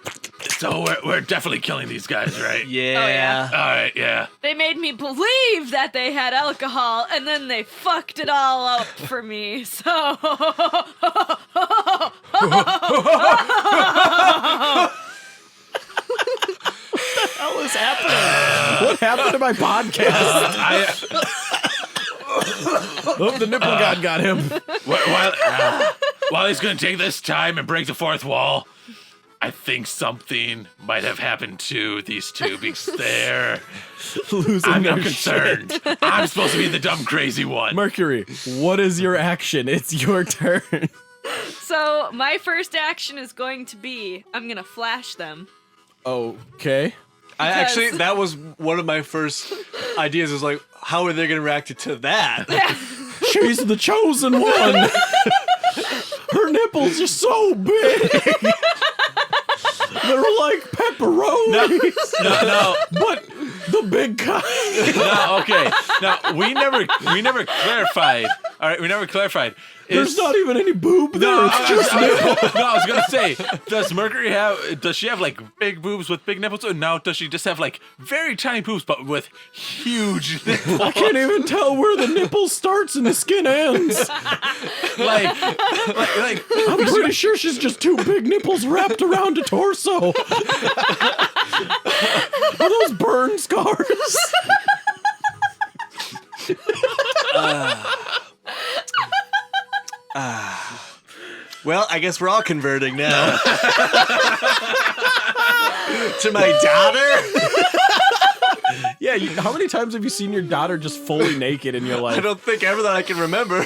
So we're definitely killing these guys, right? Yeah. All right, yeah. They made me believe that they had alcohol, and then they fucked it all up for me. So What is happening? What happened to my podcast? Oh, the nipple god got him. While he's gonna take this time and break the fourth wall, I think something might have happened to these two because they're. Losing I'm their concerned. shit. I'm supposed to be the dumb, crazy one. Mercury, what is your action? It's your turn. So my first action is going to be I'm gonna flash them. Okay. I actually, Because- that was one of my first ideas. Was like, how are they going to react to that? She's the chosen one. Her nipples are so big. They're like pepperoni. No, But the big kind. no, okay. Now we never clarified All right, we never clarified. There's not even any boob there. No, It's just I was gonna say, does Mercury does she have like big boobs with big nipples, or now does she just have like very tiny boobs but with huge nipples? I can't even tell where the nipple starts and the skin ends. like I'm pretty sure she's just two big nipples wrapped around a torso. Are those burn scars? Well, I guess we're all converting now. To my daughter? Yeah, how many times have you seen your daughter just fully naked in your I life? don't think ever that I can remember.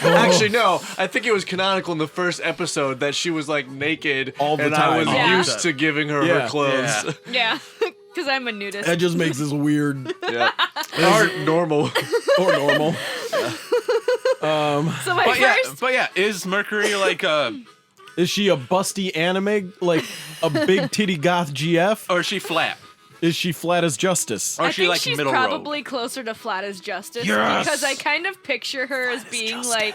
Actually, no. I think it was canonical in the first episode that she was like naked, All the and time. I was Yeah. used to giving her Yeah. her clothes. Yeah, because I'm a nudist. That just makes this weird Yeah, or normal. or normal. So my first. But yeah, is Mercury like Is she a busty anime, like a big titty goth GF? or is she flat? Is she flat as Justice? Or I is she think like she's middle probably closer to flat as Justice Yes! because I kind of picture her as being like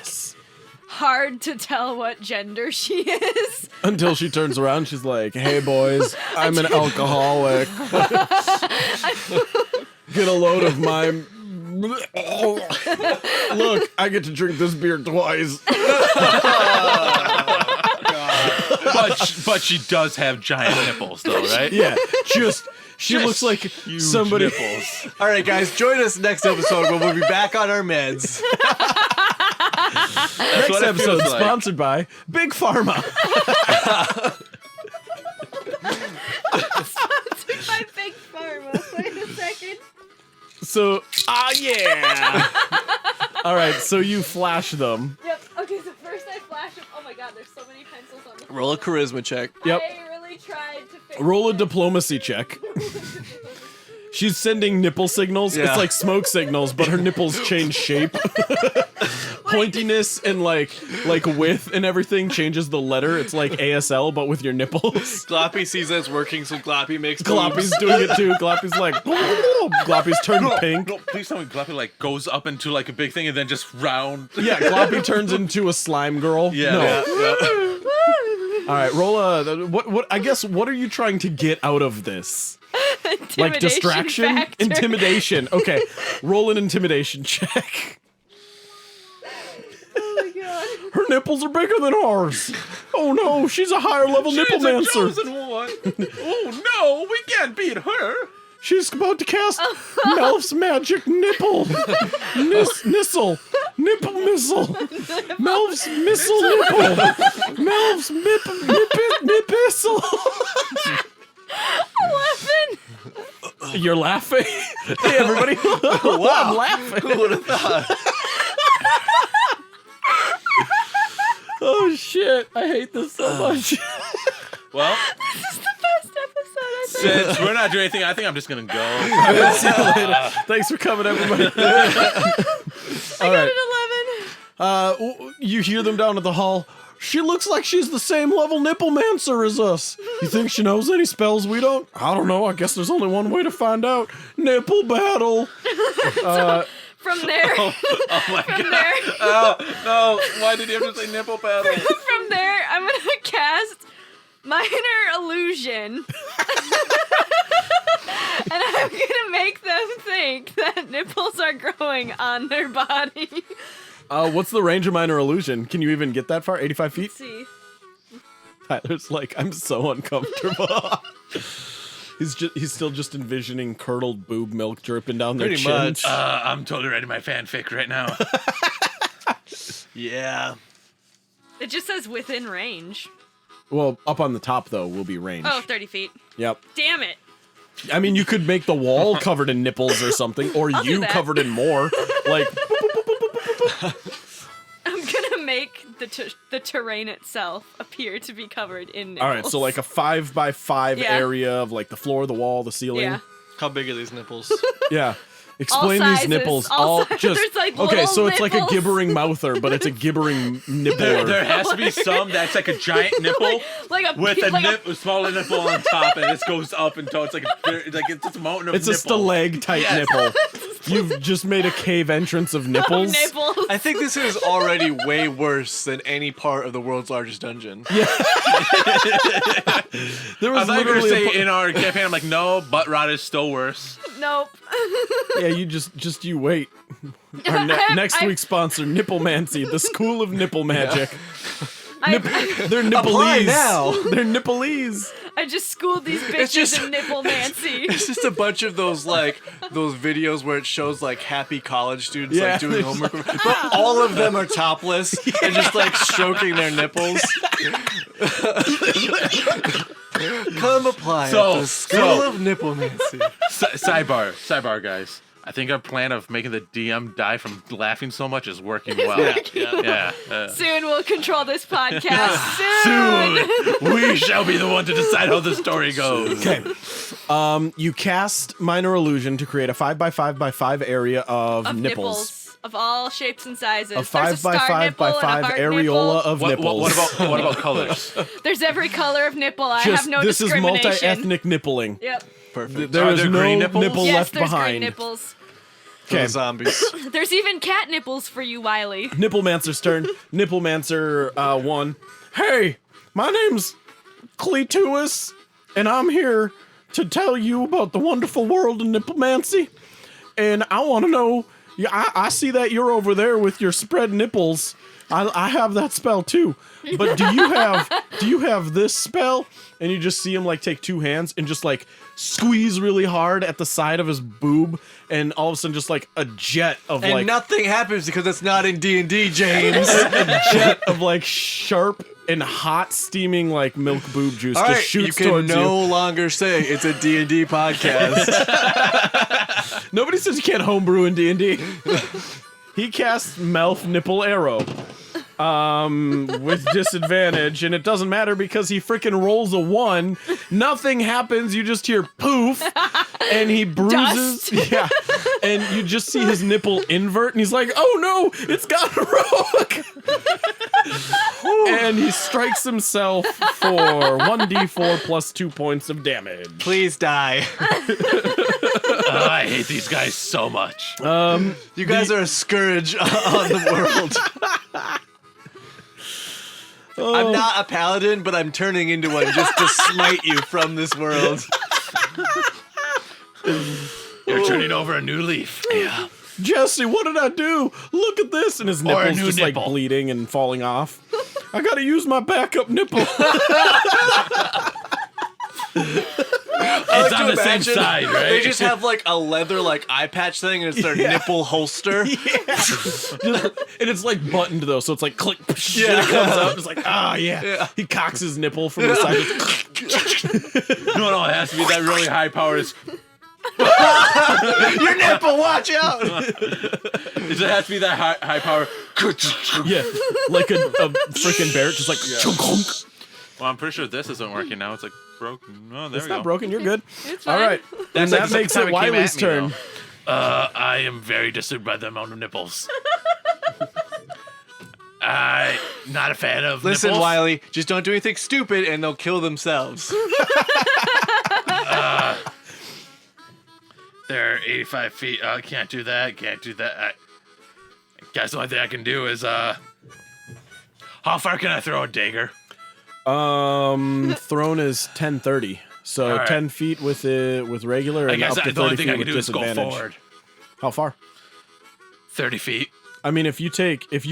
hard to tell what gender she is. Until she turns around, she's like, "Hey boys, I'm an alcoholic. Get a load of my." Look, I get to drink this beer twice. But she does have giant nipples though, right? Yeah, she looks like Huge somebody. nipples. All right, guys, join us next episode when we'll be back on our meds. Next what it episode feels like. sponsored by Big Pharma. My big pharma. Wait a second. So, yeah. All right, so you flash them. Yep. Okay, so first I flash them. Oh my god, there's so many pencils on the floor. Roll a charisma check. Yep. I really tried to fix Roll a it. diplomacy check. She's sending nipple signals. Yeah. It's like smoke signals, but her nipples change shape. Pointiness and like width and everything changes the letter. It's like ASL, but with your nipples. Gloppy sees that it's working, so Gloppy makes Gloppy's doing it too. Gloppy's like, Gloppy's turned pink. No, please tell me Gloppy like goes up into like a big thing and then just round. Yeah, Gloppy turns into a slime girl. Yeah. No. Yeah. All right, roll a what? I guess what are you trying to get out of this? Like Intimidation distraction, factor. intimidation. Okay, roll an intimidation check. Oh my god. Her nipples are bigger than ours. Oh no, she's a higher level She's a nipplemancer. chosen one. Oh no, we can't beat her. She's about to cast Melf's magic nipple. Nissel. Nipple missile. Melf's missile nipple. Melf's nipissile. 11. You're laughing? Hey, everybody. Wow. I'm laughing. Who would have thought? Oh, shit. I hate this so much. Well, This is the best episode I've since we're not doing anything, I think I'm just gonna go. See you later. Thanks for coming, everybody. All right. at 11. You hear them down at the hall. She looks like she's the same level nipplemancer as us. You think she knows any spells we don't? I don't know. I guess there's only one way to find out. Nipple battle. From there, Oh my from god. there, Oh no! Why did you have to say nipple battle? from there, I'm gonna cast minor illusion, and I'm gonna make them think that nipples are growing on their body. What's the range of minor illusion? Can you even get that far? 85 feet? Let's see. Tyler's like, I'm so uncomfortable. He's still just envisioning curdled boob milk dripping down their Pretty chin. much. I'm totally writing my fanfic right now. Yeah. It just says within range. Well, up on the top though will be range. Oh, 30 feet. Yep. Damn it. I mean, you could make the wall covered in nipples or something, or I'll do you that. covered in more. Like, I'm gonna make the terrain itself appear to be covered in nipples. all right, so like a 5x5 Yeah. area of like the floor, the wall, the ceiling. Yeah. How big are these nipples? Yeah. Explain these sizes, nipples. all All sizes. just There's, like, okay. little So it's like a nipples. gibbering mouther, but it's a gibbering nippler. There has to be some that's like a giant nipple Like a with a like a smaller nipple on top, and it goes up until it's like it's just a mountain of It's a nipple. stalactite nipple. You've just made a cave entrance of nipples. Nipples. I think this is already way worse than any part of the world's largest dungeon. There I was thought you were gonna literally say in our campaign. I'm like, no, butt rot is still worse. Nope. yeah, you just you wait. Our next week's sponsor, Nipplemancy, the School of Nipple Magic. They're Nipplese. now. They're Nipplese. I just schooled these bitches just- in nipplemancy. It's just a bunch of those those videos where it shows like happy college students Yeah, like doing there's- homework, but all of them are topless and just like stroking their nipples. Come apply So- at the School so- of Nipplemancy. Sidebar, guys. I think our plan of making the DM die from laughing so much is working well. Yeah. Soon we'll control this podcast. Soon. We shall be the one to decide how the story goes. Okay. You cast Minor Illusion to create a 5x5x5 area of nipples. Of all shapes and sizes. A There's 5x5x5 areola of nipples. What about colors? There's every color of nipple. I Just, have no this is discrimination. multi-ethnic nippling. Yep. Perfect. There Are is there no green nipples? nipple Yes, left there's green behind. nipples. For the zombies. There's even cat nipples for you, Wiley. Nipplemancer's turn. Nipplemancer 1. Hey, my name's Cletuus, and I'm here to tell you about the wonderful world of Nipplemancy. And I want to know, I see that you're over there with your spread nipples. I have that spell too. But do you have this spell? And you just see him like take two hands and just like squeeze really hard at the side of his boob, and all of a sudden just like a jet of And like nothing happens because it's not in D&D, James. a jet of like sharp and hot steaming like milk boob juice All just right, you shoots can towards no longer say it's a D&D podcast. you. Nobody says you can't homebrew in D&D. He casts Melf Nipple Arrow. With disadvantage, and it doesn't matter because he freaking rolls a 1. Nothing happens. You just hear poof, and he bruises. Dust. Yeah, and you just see his nipple invert, and he's like, "Oh no, it's gone rogue!" And he strikes himself for 1d4 plus 2 points of damage. Please die. I hate these guys so much. You guys are a scourge on the world. I'm not a paladin, but I'm turning into one just to smite you from this world. You're turning over a new leaf. Yeah. Jesse, what did I do? Look at this, and his Or a nipple's new just nipple. like bleeding and falling off. I gotta use my backup nipple. It's on the same side, right? They just have like a leather like eye patch thing, and it's their nipple holster. And it's like buttoned though, so it's like click, and Yeah. it comes out. It's like, yeah. He cocks his nipple from the side. No, it has to be that really high powered. Your nipple, watch out! It has to be that high power. Yeah, like a freaking bear, just like chunk. Well, I'm pretty sure this isn't working now. It's like broken. Oh, there It's we not go. broken. You're good. It's All fine. right, and That's like that the makes second it time it came Wiley's at me, turn. though. I am very disturbed by the amount of nipples. I'm not a fan of Listen, nipples. Wiley, just don't do anything stupid, and they'll kill themselves. They're 85 feet. Can't do that. Can't do that. Guys, the only thing I can do is, how far can I throw a dagger? Throne is 10:30, so All right. 10 feet with regular, I and guess up to the only 30 thing I feet can with do is go disadvantage. forward. How far? 30 feet. I mean, if you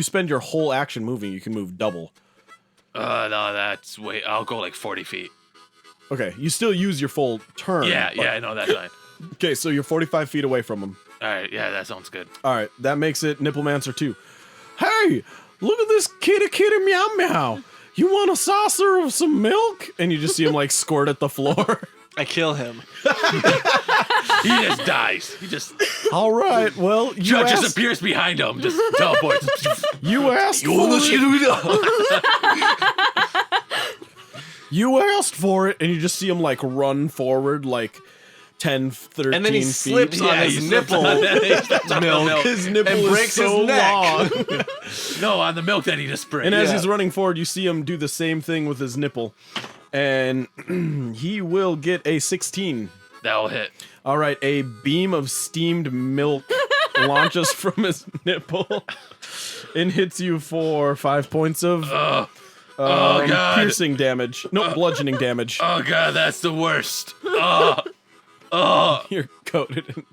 spend your whole action moving, you can move double. No, that's way. I'll go like 40 feet. Okay, you still use your full turn. Yeah, but- yeah, I know that's fine. Okay, so you're 45 feet away from him. All right, yeah, that sounds good. All right, that makes it Nipplemancer 2. Hey, look at this kitty meow meow. You want a saucer of some milk? And you just see him like squirt at the floor. I kill him. He just dies. He just All right, well, you just asked, appears behind him, just teleports. you asked for it. You asked for it, and you just see him like run forward like 10, 13 And then he feet. slips on Yeah, his he slips nipple. on that. Milk. His nipple And is breaks his so neck. long. No, on the milk that he just sprayed. And as Yeah. he's running forward, you see him do the same thing with his nipple. And he will get a 16. That'll hit. All right, a beam of steamed milk launches from his nipple and hits you for 5 points of Oh God. piercing damage. No, bludgeoning damage. Oh God, that's the worst. You're coated in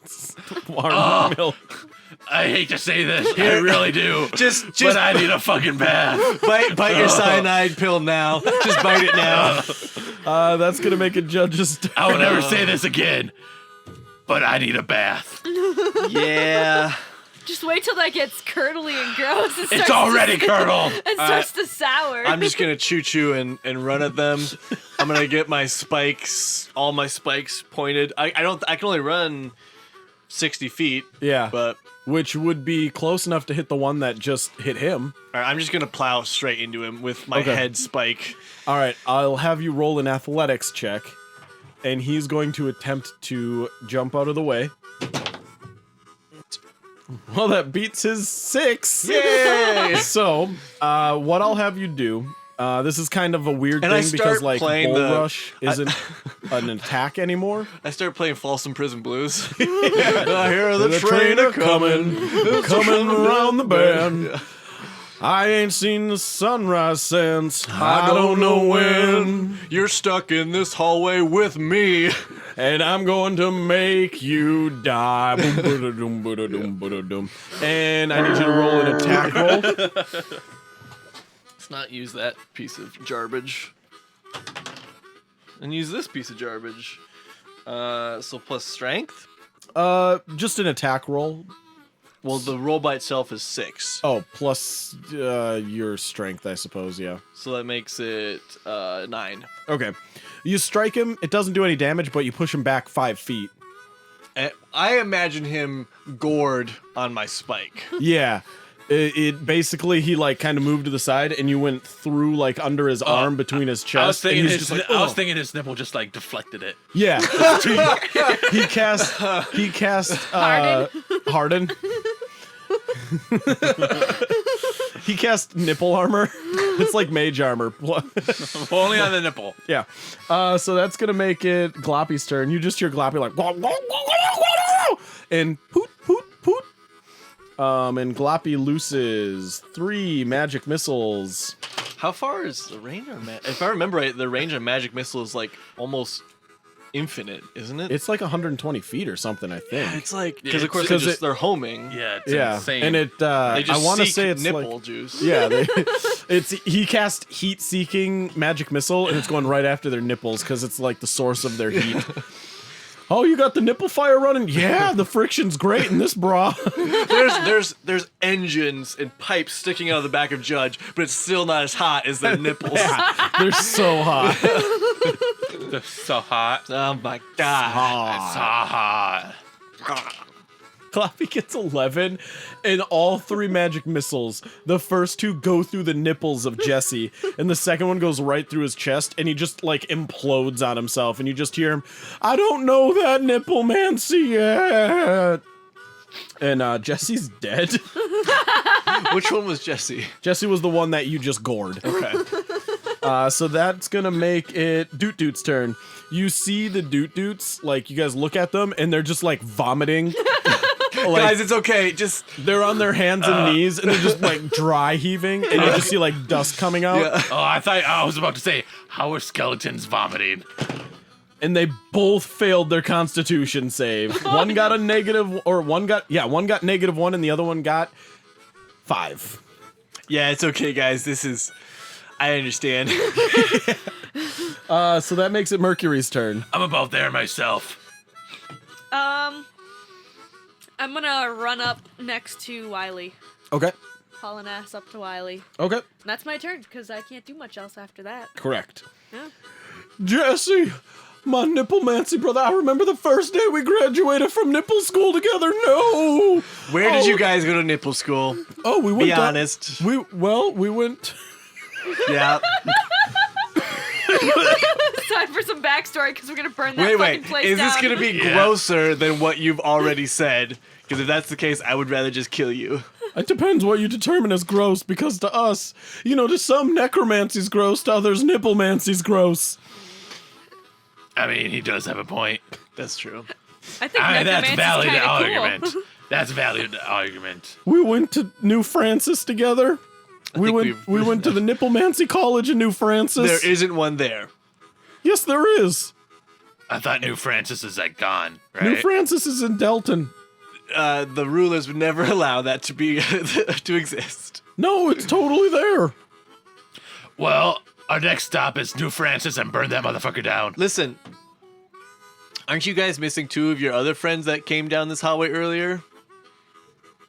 warm milk. I hate to say this, I really do. Just But I need a fucking bath. bite your cyanide pill now. Just bite it now. That's gonna make a judge's turn. I will never say this again. But I need a bath. Yeah. Just wait till that gets curdly and gross. And It's already curdled. It starts to sour. I'm just gonna choo and run at them. I'm gonna get my spikes, all my spikes pointed. I can only run 60 feet. Yeah, But which would be close enough to hit the one that just hit him. all right, I'm just gonna plow straight into him with my Okay. head spike. All right, I'll have you roll an athletics check, and he's going to attempt to jump out of the way. Well, that beats his 6. Yay! So, what I'll have you do, this is kind of a weird And I thing start because, like, playing Bull the- Rush isn't an attack anymore. I start playing Folsom Prison Blues. I hear the, The train a coming. coming around the bend. I ain't seen the sunrise since I don't know when. You're stuck in this hallway with me. And I'm going to make you die. Boom, ba-da-dum, ba-da-dum, ba-da-dum. And I need you to roll an attack roll. Let's not use that piece of garbage. And use this piece of garbage. So plus strength. Just an attack roll. Well, the roll by itself is 6. Oh, plus your strength, I suppose, yeah. So that makes it 9. Okay. You strike him, it doesn't do any damage, but you push him back 5 feet. And I imagine him gored on my spike. Yeah. It basically, he like kind of moved to the side and you went through like under his arm between his chest. I was thinking and he's his, just like, I was "Oh." thinking his nipple just like deflected it. Yeah. he cast Harden. He cast nipple armor. It's like mage armor. Only on the nipple. Yeah. So that's gonna make it Gloppy's turn. You just hear Gloppy like and poot poot poot. And Gloppy looses 3 magic missiles. How far is the range of if I remember right, the range of magic missile is like almost infinite, isn't it? It's like 120 feet or something, I think. It's like because Yeah, of course because they're homing. Yeah, it's Yeah, insane. and it. They I just want to seek say it's nipple like. juice. Yeah, he cast heat-seeking magic missile, and it's going right after their nipples because it's like the source of their heat. Oh, you got the nipple fire running? Yeah, the friction's great in this bra. There's engines and pipes sticking out of the back of Judge, but it's still not as hot as their nipples. They're so hot. They're so hot. Oh my god. It's so hot. Gloppy gets 11, and all 3 magic missiles. The first 2 go through the nipples of Jesse, and the second one goes right through his chest, and he just like implodes on himself, and you just hear him, I don't know that nipplemancy yet. And Jesse's dead. Which one was Jesse? Jesse was the one that you just gored. Okay. So that's gonna make it Doot Doot's turn. You see the Doot Doots, like you guys look at them, and they're just like vomiting. Like, Guys, it's okay. Just they're on their hands and knees, and they're just like dry heaving, and you just see like dust coming out. yeah. Oh, I was about to say, how are skeletons vomiting? And they both failed their Constitution save. One got a negative, or one got -1, and the other one got 5. Yeah, it's okay, guys. I understand. So that makes it Mercury's turn. I'm about there myself. I'm gonna run up next to Wiley. Okay. Haul an ass up to Wiley. Okay. And that's my turn, because I can't do much else after that. Correct. Yeah. Jesse, my nipplemancy brother. I remember the first day we graduated from nipple school together. No. Where did you guys go to nipple school? Oh, we went. Be down- honest. We went. Yeah. Time for some backstory, because we're gonna burn that Wait. fucking place Is down. this gonna be Yeah. grosser than what you've already said? Because if that's the case, I would rather just kill you. It depends what you determine as gross, because to us, to some necromancy's gross, to others nipplemancy's gross. I mean, he does have a point. That's true. I think That's necromancy's valid kinda cool. argument. That's a valid argument. We went to New Francis together. We think went to the Nipplemancy College in New Francis. There isn't one there. Yes, there is. I thought New Francis is like gone, right? New Francis is in Delton. The rulers would never allow that to be to exist. No, it's totally there. Well, our next stop is New Francis and burn that motherfucker down. Listen, aren't you guys missing 2 of your other friends that came down this hallway earlier?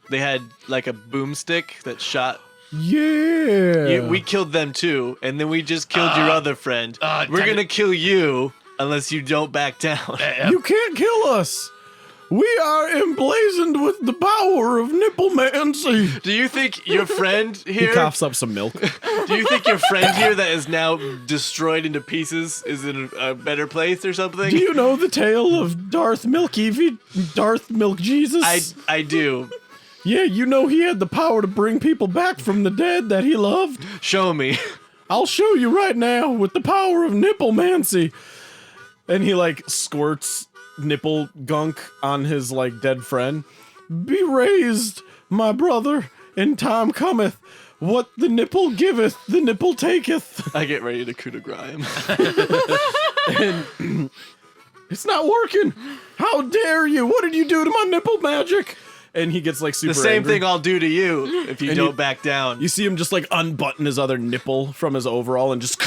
They had like a boomstick that shot. Yeah. We killed them too, and then we just killed your other friend. We're gonna kill you unless you don't back down. You can't kill us. We are emblazoned with the power of Nipplemancy. Do you think your friend He here? coughs up some milk. Do you think your friend here that is now destroyed into pieces is in a better place or something? Do you know the tale of Darth Milk Jesus? I do. Yeah, you know he had the power to bring people back from the dead that he loved. Show me. I'll show you right now with the power of Nipplemancy. And he like squirts nipple gunk on his like dead friend. Be raised, my brother, in time cometh. What the nipple giveth, the nipple taketh. I get ready to coup de grace him. It's not working. How dare you? What did you do to my nipple magic? And he gets like super The same angry. thing I'll do to you if you And don't you- back down. You see him just like unbutton his other nipple from his overall and just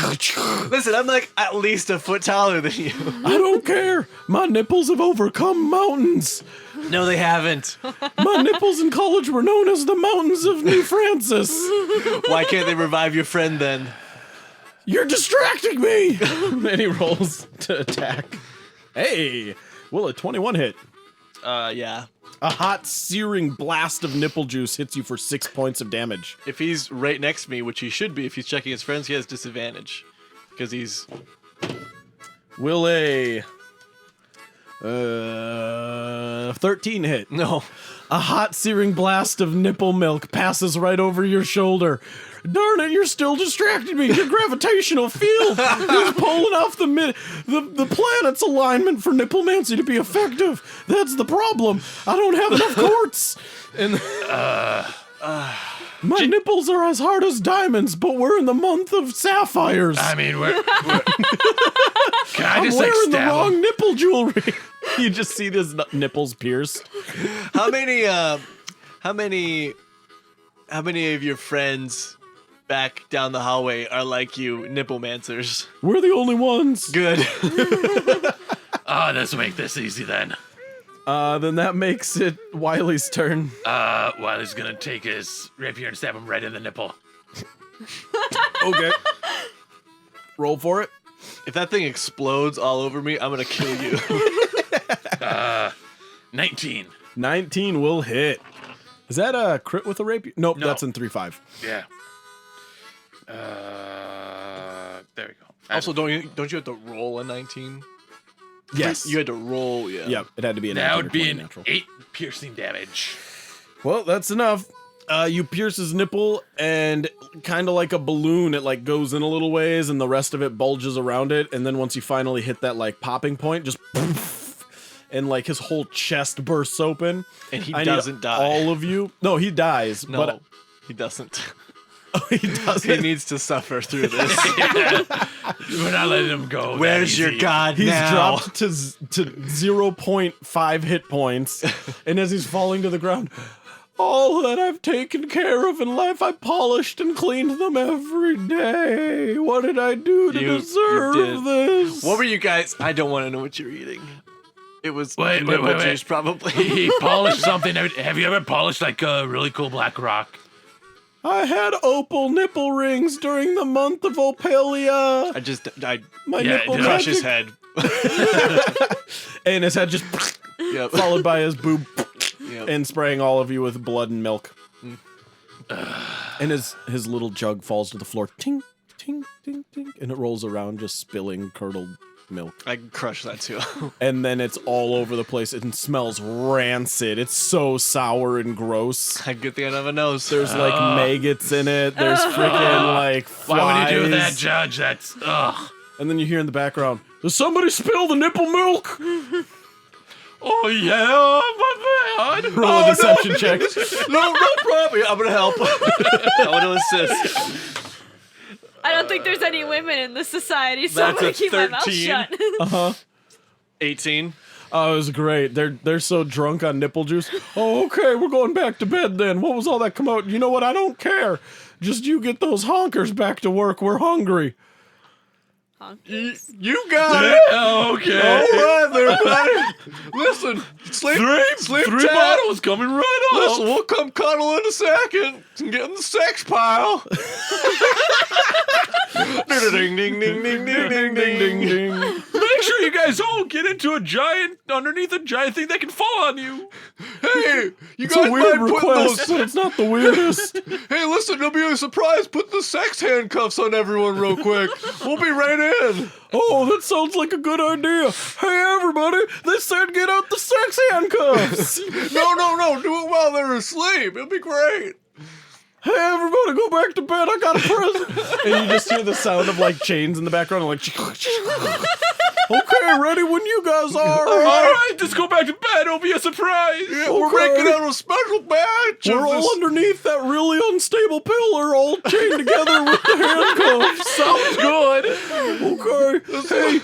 Listen, I'm like at least a foot taller than you. I don't care. My nipples have overcome mountains. No, they haven't. My nipples in college were known as the mountains of New Francis. Why can't they revive your friend then? You're distracting me. And he rolls to attack. Hey, will a 21 hit? Yeah. A hot, searing blast of nipple juice hits you for 6 points of damage. If he's right next to me, which he should be if he's checking his friends, he has disadvantage. Because he's... Will a 13 hit? No. A hot, searing blast of nipple milk passes right over your shoulder. Darn it, you're still distracting me. Your gravitational field is pulling off the planet's alignment for Nipplemancy to be effective. That's the problem. I don't have enough quartz. And my nipples are as hard as diamonds, but we're in the month of sapphires. I mean, we're can I I'm just like wearing the stab wrong him? nipple jewelry. You just see his nipples pierced. How many of your friends back down the hallway are like you, Nippleemancers? We're the only ones. Good. Oh, this will make this easy then. Then that makes it Wiley's turn. Wiley's gonna take his rapier and stab him right in the nipple. Okay. Roll for it. If that thing explodes all over me, I'm gonna kill you. 19. 19 will hit. Is that a crit with a rapier? Nope, No. that's in 3-5. Yeah. There we go. Also, don't you have to roll a 19? Yes. You had to roll, yeah. Yep, it had to be an That 19 would or be 20 an natural. 8 piercing damage. Well, that's enough. You pierce his nipple, and kind of like a balloon, it like goes in a little ways, and the rest of it bulges around it. And then once you finally hit that like popping point, just poof, and like his whole chest bursts open. And he I need doesn't die. All of you. No, he dies. No, But he doesn't. he He doesn't. needs to suffer through this. We're not letting him go. that Where's your easy. god He's now? dropped to 0.5 hit points, and as he's falling to the ground, all that I've taken care of in life, I polished and cleaned them every day. What did I do to You deserve did. this? What were you guys? I don't want to know what you're eating. It was Wait, nipple wait. juice, probably. He polished something. Have you ever polished like a really cool black rock? I had opal nipple rings during the month of Opalia. I My Yeah, nipple did I crush magic, his head. and his head just Yep. followed by his boob. Yep. And spraying all of you with blood and milk. And his little jug falls to the floor. Tink, tink, tink, tink. And it rolls around just spilling curdled milk. I can crush that too. And then it's all over the place. It smells rancid. It's so sour and gross. Good thing I don't have a nose. There's like maggots in it. There's freaking like flies. Why would you do that, Judge? That's ugh. And then you hear in the background, "Does somebody spill the nipple milk?" Oh yeah, my bad. Roll a deception check. No problem. I'm gonna help. I want to assist. I don't think there's any women in this society, so I'm That's gonna a keep my mouth 13. shut. 18. Oh, it was great. They're so drunk on nipple juice. Oh, okay, we're going back to bed then. What was all that come out? You know what? I don't care. Just you get those honkers back to work. We're hungry. You got it. Okay. All right there, buddy. Listen, sleep Three tight. bottles coming right up. Listen, we'll come cuddle in a second and get in the sex pile. Ding, ding, ding, ding, ding, ding, ding, ding. Make sure you guys all get into underneath a giant thing that can fall on you. Hey, you It's guys a weird mind putting request, those... but it's not the weirdest. Hey, listen, it'll be a surprise. Put the sex handcuffs on everyone real quick. We'll be right in. Oh, that sounds like a good idea. Hey, everybody, they said get out the sex handcuffs. No. Do it while they're asleep. It'll be great. Hey, everybody, go back to bed. I got a present. And you just hear the sound of like chains in the background, like. Okay, ready when you guys are. All right, just go back to bed. It'll be a surprise. Yeah, we're making out a special batch. We're all underneath that really unstable pillar, all chained together with the handcuffs. Sounds good. Okay. Hey,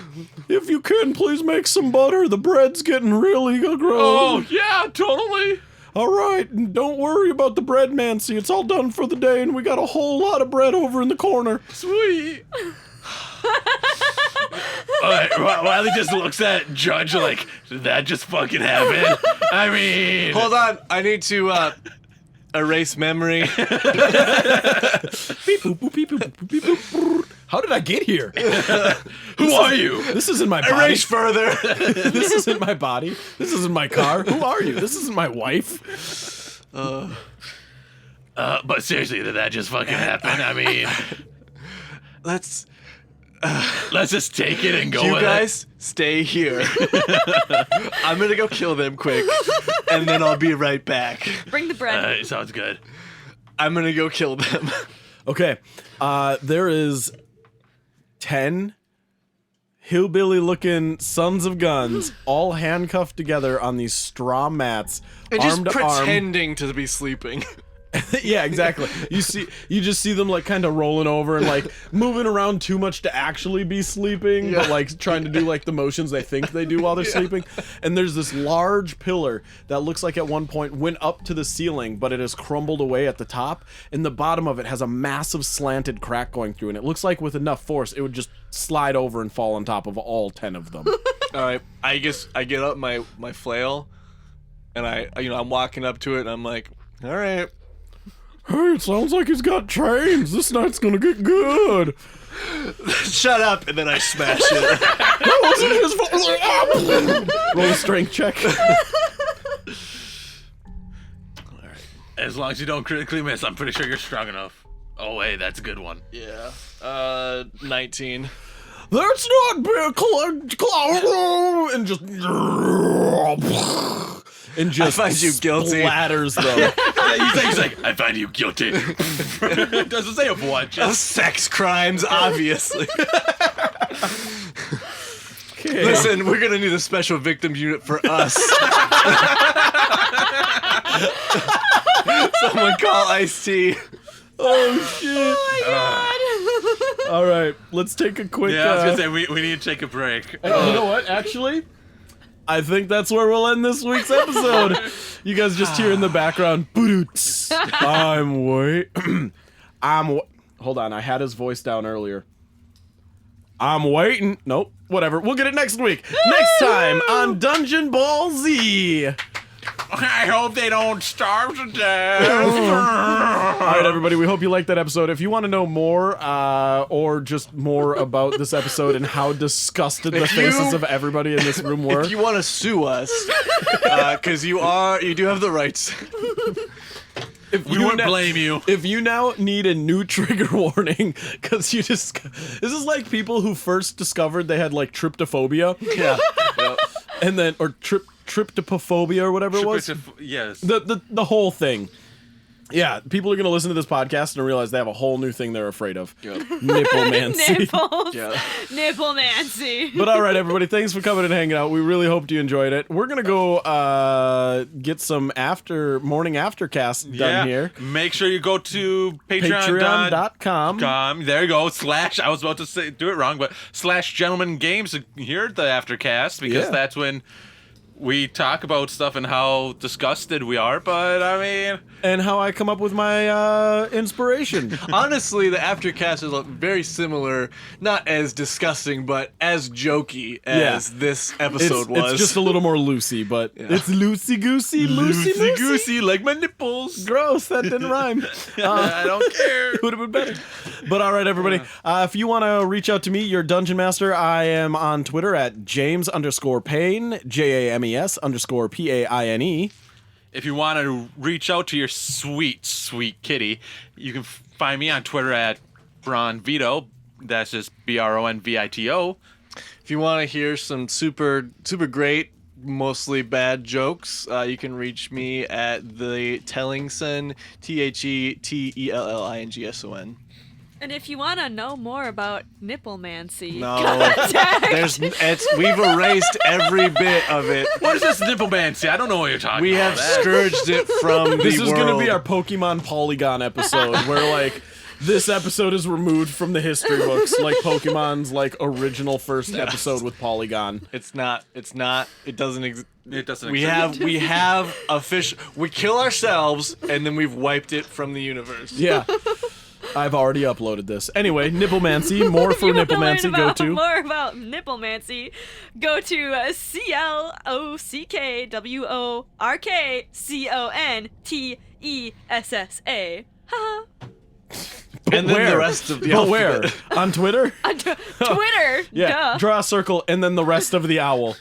if you can, please make some butter. The bread's getting really gross. Oh yeah, totally. All right, and don't worry about the bread, Mancy. It's all done for the day, and we got a whole lot of bread over in the corner. Sweet. Alright, Wiley just looks at Judge like, did that just fucking happen? I mean... Hold on. I need to erase memory. Beep, boop, boop, beep, boop, boop, beep, boop. How did I get here? Who are you? This isn't my body. Erase further. This isn't my body. This isn't my car. Who are you? This isn't my wife. But seriously, did that just fucking happen? I mean, Let's... let's just take it and go You with guys stay here. I'm gonna go kill them quick, and then I'll be right back. Bring the it. bread. Sounds good. I'm gonna go kill them. Okay, there is 10 hillbilly-looking sons of guns, all handcuffed together on these straw mats, And just arm to arm. pretending to be sleeping. Yeah, exactly. You just see them like kind of rolling over and like moving around too much to actually be sleeping, but like trying to do like the motions they think they do while they're sleeping. And there's this large pillar that looks like at one point went up to the ceiling, but it has crumbled away at the top. And the bottom of it has a massive slanted crack going through, and it looks like with enough force it would just slide over and fall on top of all 10 of them. All right, I guess I get up my flail, and I'm walking up to it, and I'm like, all right. Hey, it sounds like he's got chains. This night's gonna get good. Shut up, and then I smash it. That wasn't his fault. Roll a strength check. As long as you don't critically miss, I'm pretty sure you're strong enough. Oh, hey, that's a good one. Yeah. 19. That's not big, and just I find you guilty. splatters them. He's like, I find you guilty. Doesn't say of what. Just Sex crimes, obviously. Okay. Listen, we're gonna need a special victim unit for us. Someone call Ice-T. Oh shit! All right, let's take a quick. yeah, I was gonna say we need to take a break. You know what? Actually, I think that's where we'll end this week's episode. You guys just hear in the background. "Boo-doots." Hold on, I had his voice down earlier. I'm waiting. Nope. Whatever. We'll get it next week. Next time on Dungeon Ball Z. I hope they don't starve to death. All right, everybody. We hope you liked that episode. If you want to know more, or just more about this episode and how disgusted the faces of everybody in this room were, If you want to sue us, because you do have the rights. We won't blame you. If you now need a new trigger warning, because you just, this is like people who first discovered they had like tryptophobia, Yeah. and then or tryptophobia or whatever it was. Yes. The whole thing. Yeah, people are going to listen to this podcast and realize they have a whole new thing they're afraid of. Nipplemancy. Nipples. Yeah. Nipplemancy. But all right, everybody, thanks for coming and hanging out. We really hoped you enjoyed it. We're going to go get some morning aftercast done here. Make sure you go to Patreon.com. Patreon.com. There you go. I was about to say do it wrong, but /Gentleman Games to hear the aftercast because that's when we talk about stuff and how disgusted we are. But I mean, And how I come up with my inspiration. Honestly, the aftercast is very similar, not as disgusting, but as jokey as this episode was. It's just a little more loosey, but it's loosey-goosey, loosey-goosey. goosey like my nipples. Gross, that didn't rhyme. I don't care. Would have been better. But all right, everybody. If you want to reach out to me, your Dungeon Master, I am on Twitter at James_Payne, JAMES_PAINE. If you want to reach out to your sweet, sweet kitty, you can find me on Twitter at BronVito. That's just BronVito. If you want to hear some super great, mostly bad jokes, you can reach me at the Tellingson, TheTellingson. And if you want to know more about nipplemancy, No, contact. we've erased every bit of it. What is this nipplemancy? I don't know what you're talking We about. have scourged it from This the is world. going to be our Pokemon Polygon episode, where, like, this episode is removed from the history books, like Pokemon's, like, original first episode with Polygon. It's not. It doesn't exist. It doesn't We have official. We kill ourselves and then we've wiped it from the universe. Yeah. I've already uploaded this. Anyway, Nipplemancy, more for You wanna Nipplemancy, learn go about to. more about nipplemancy, go to CLOCKWORKCONTESSA. Haha. And then where? the rest of the But where? alphabet. On Twitter? On Twitter. Yeah, Duh. draw a circle and then the rest of the owl.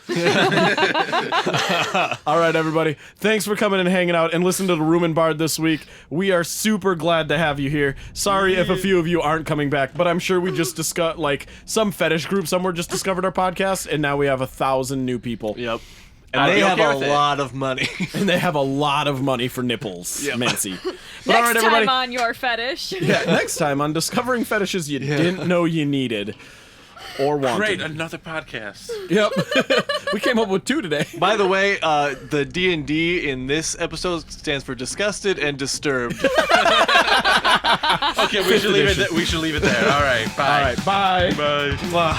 All right, everybody. Thanks for coming and hanging out and listening to the Room and Bard this week. We are super glad to have you here. Sorry if a few of you aren't coming back, but I'm sure we just discussed, like, some fetish group somewhere just discovered our podcast, and now we have 1,000 new people. Yep. I'd And they be have okay a with it. lot of money. And they have a lot of money for nipples, Mancy. But Next all right, time everybody. on Your Fetish. Yeah, next time on Discovering Fetishes You Didn't Know You Needed or Wanted. Great, another podcast. Yep. We came up with 2 today. By the way, the D&D in this episode stands for disgusted and disturbed. Okay, we should leave it. We should leave it there. All right, bye. All right, bye. Bye. Mwah.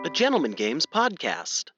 A Gentleman Games podcast.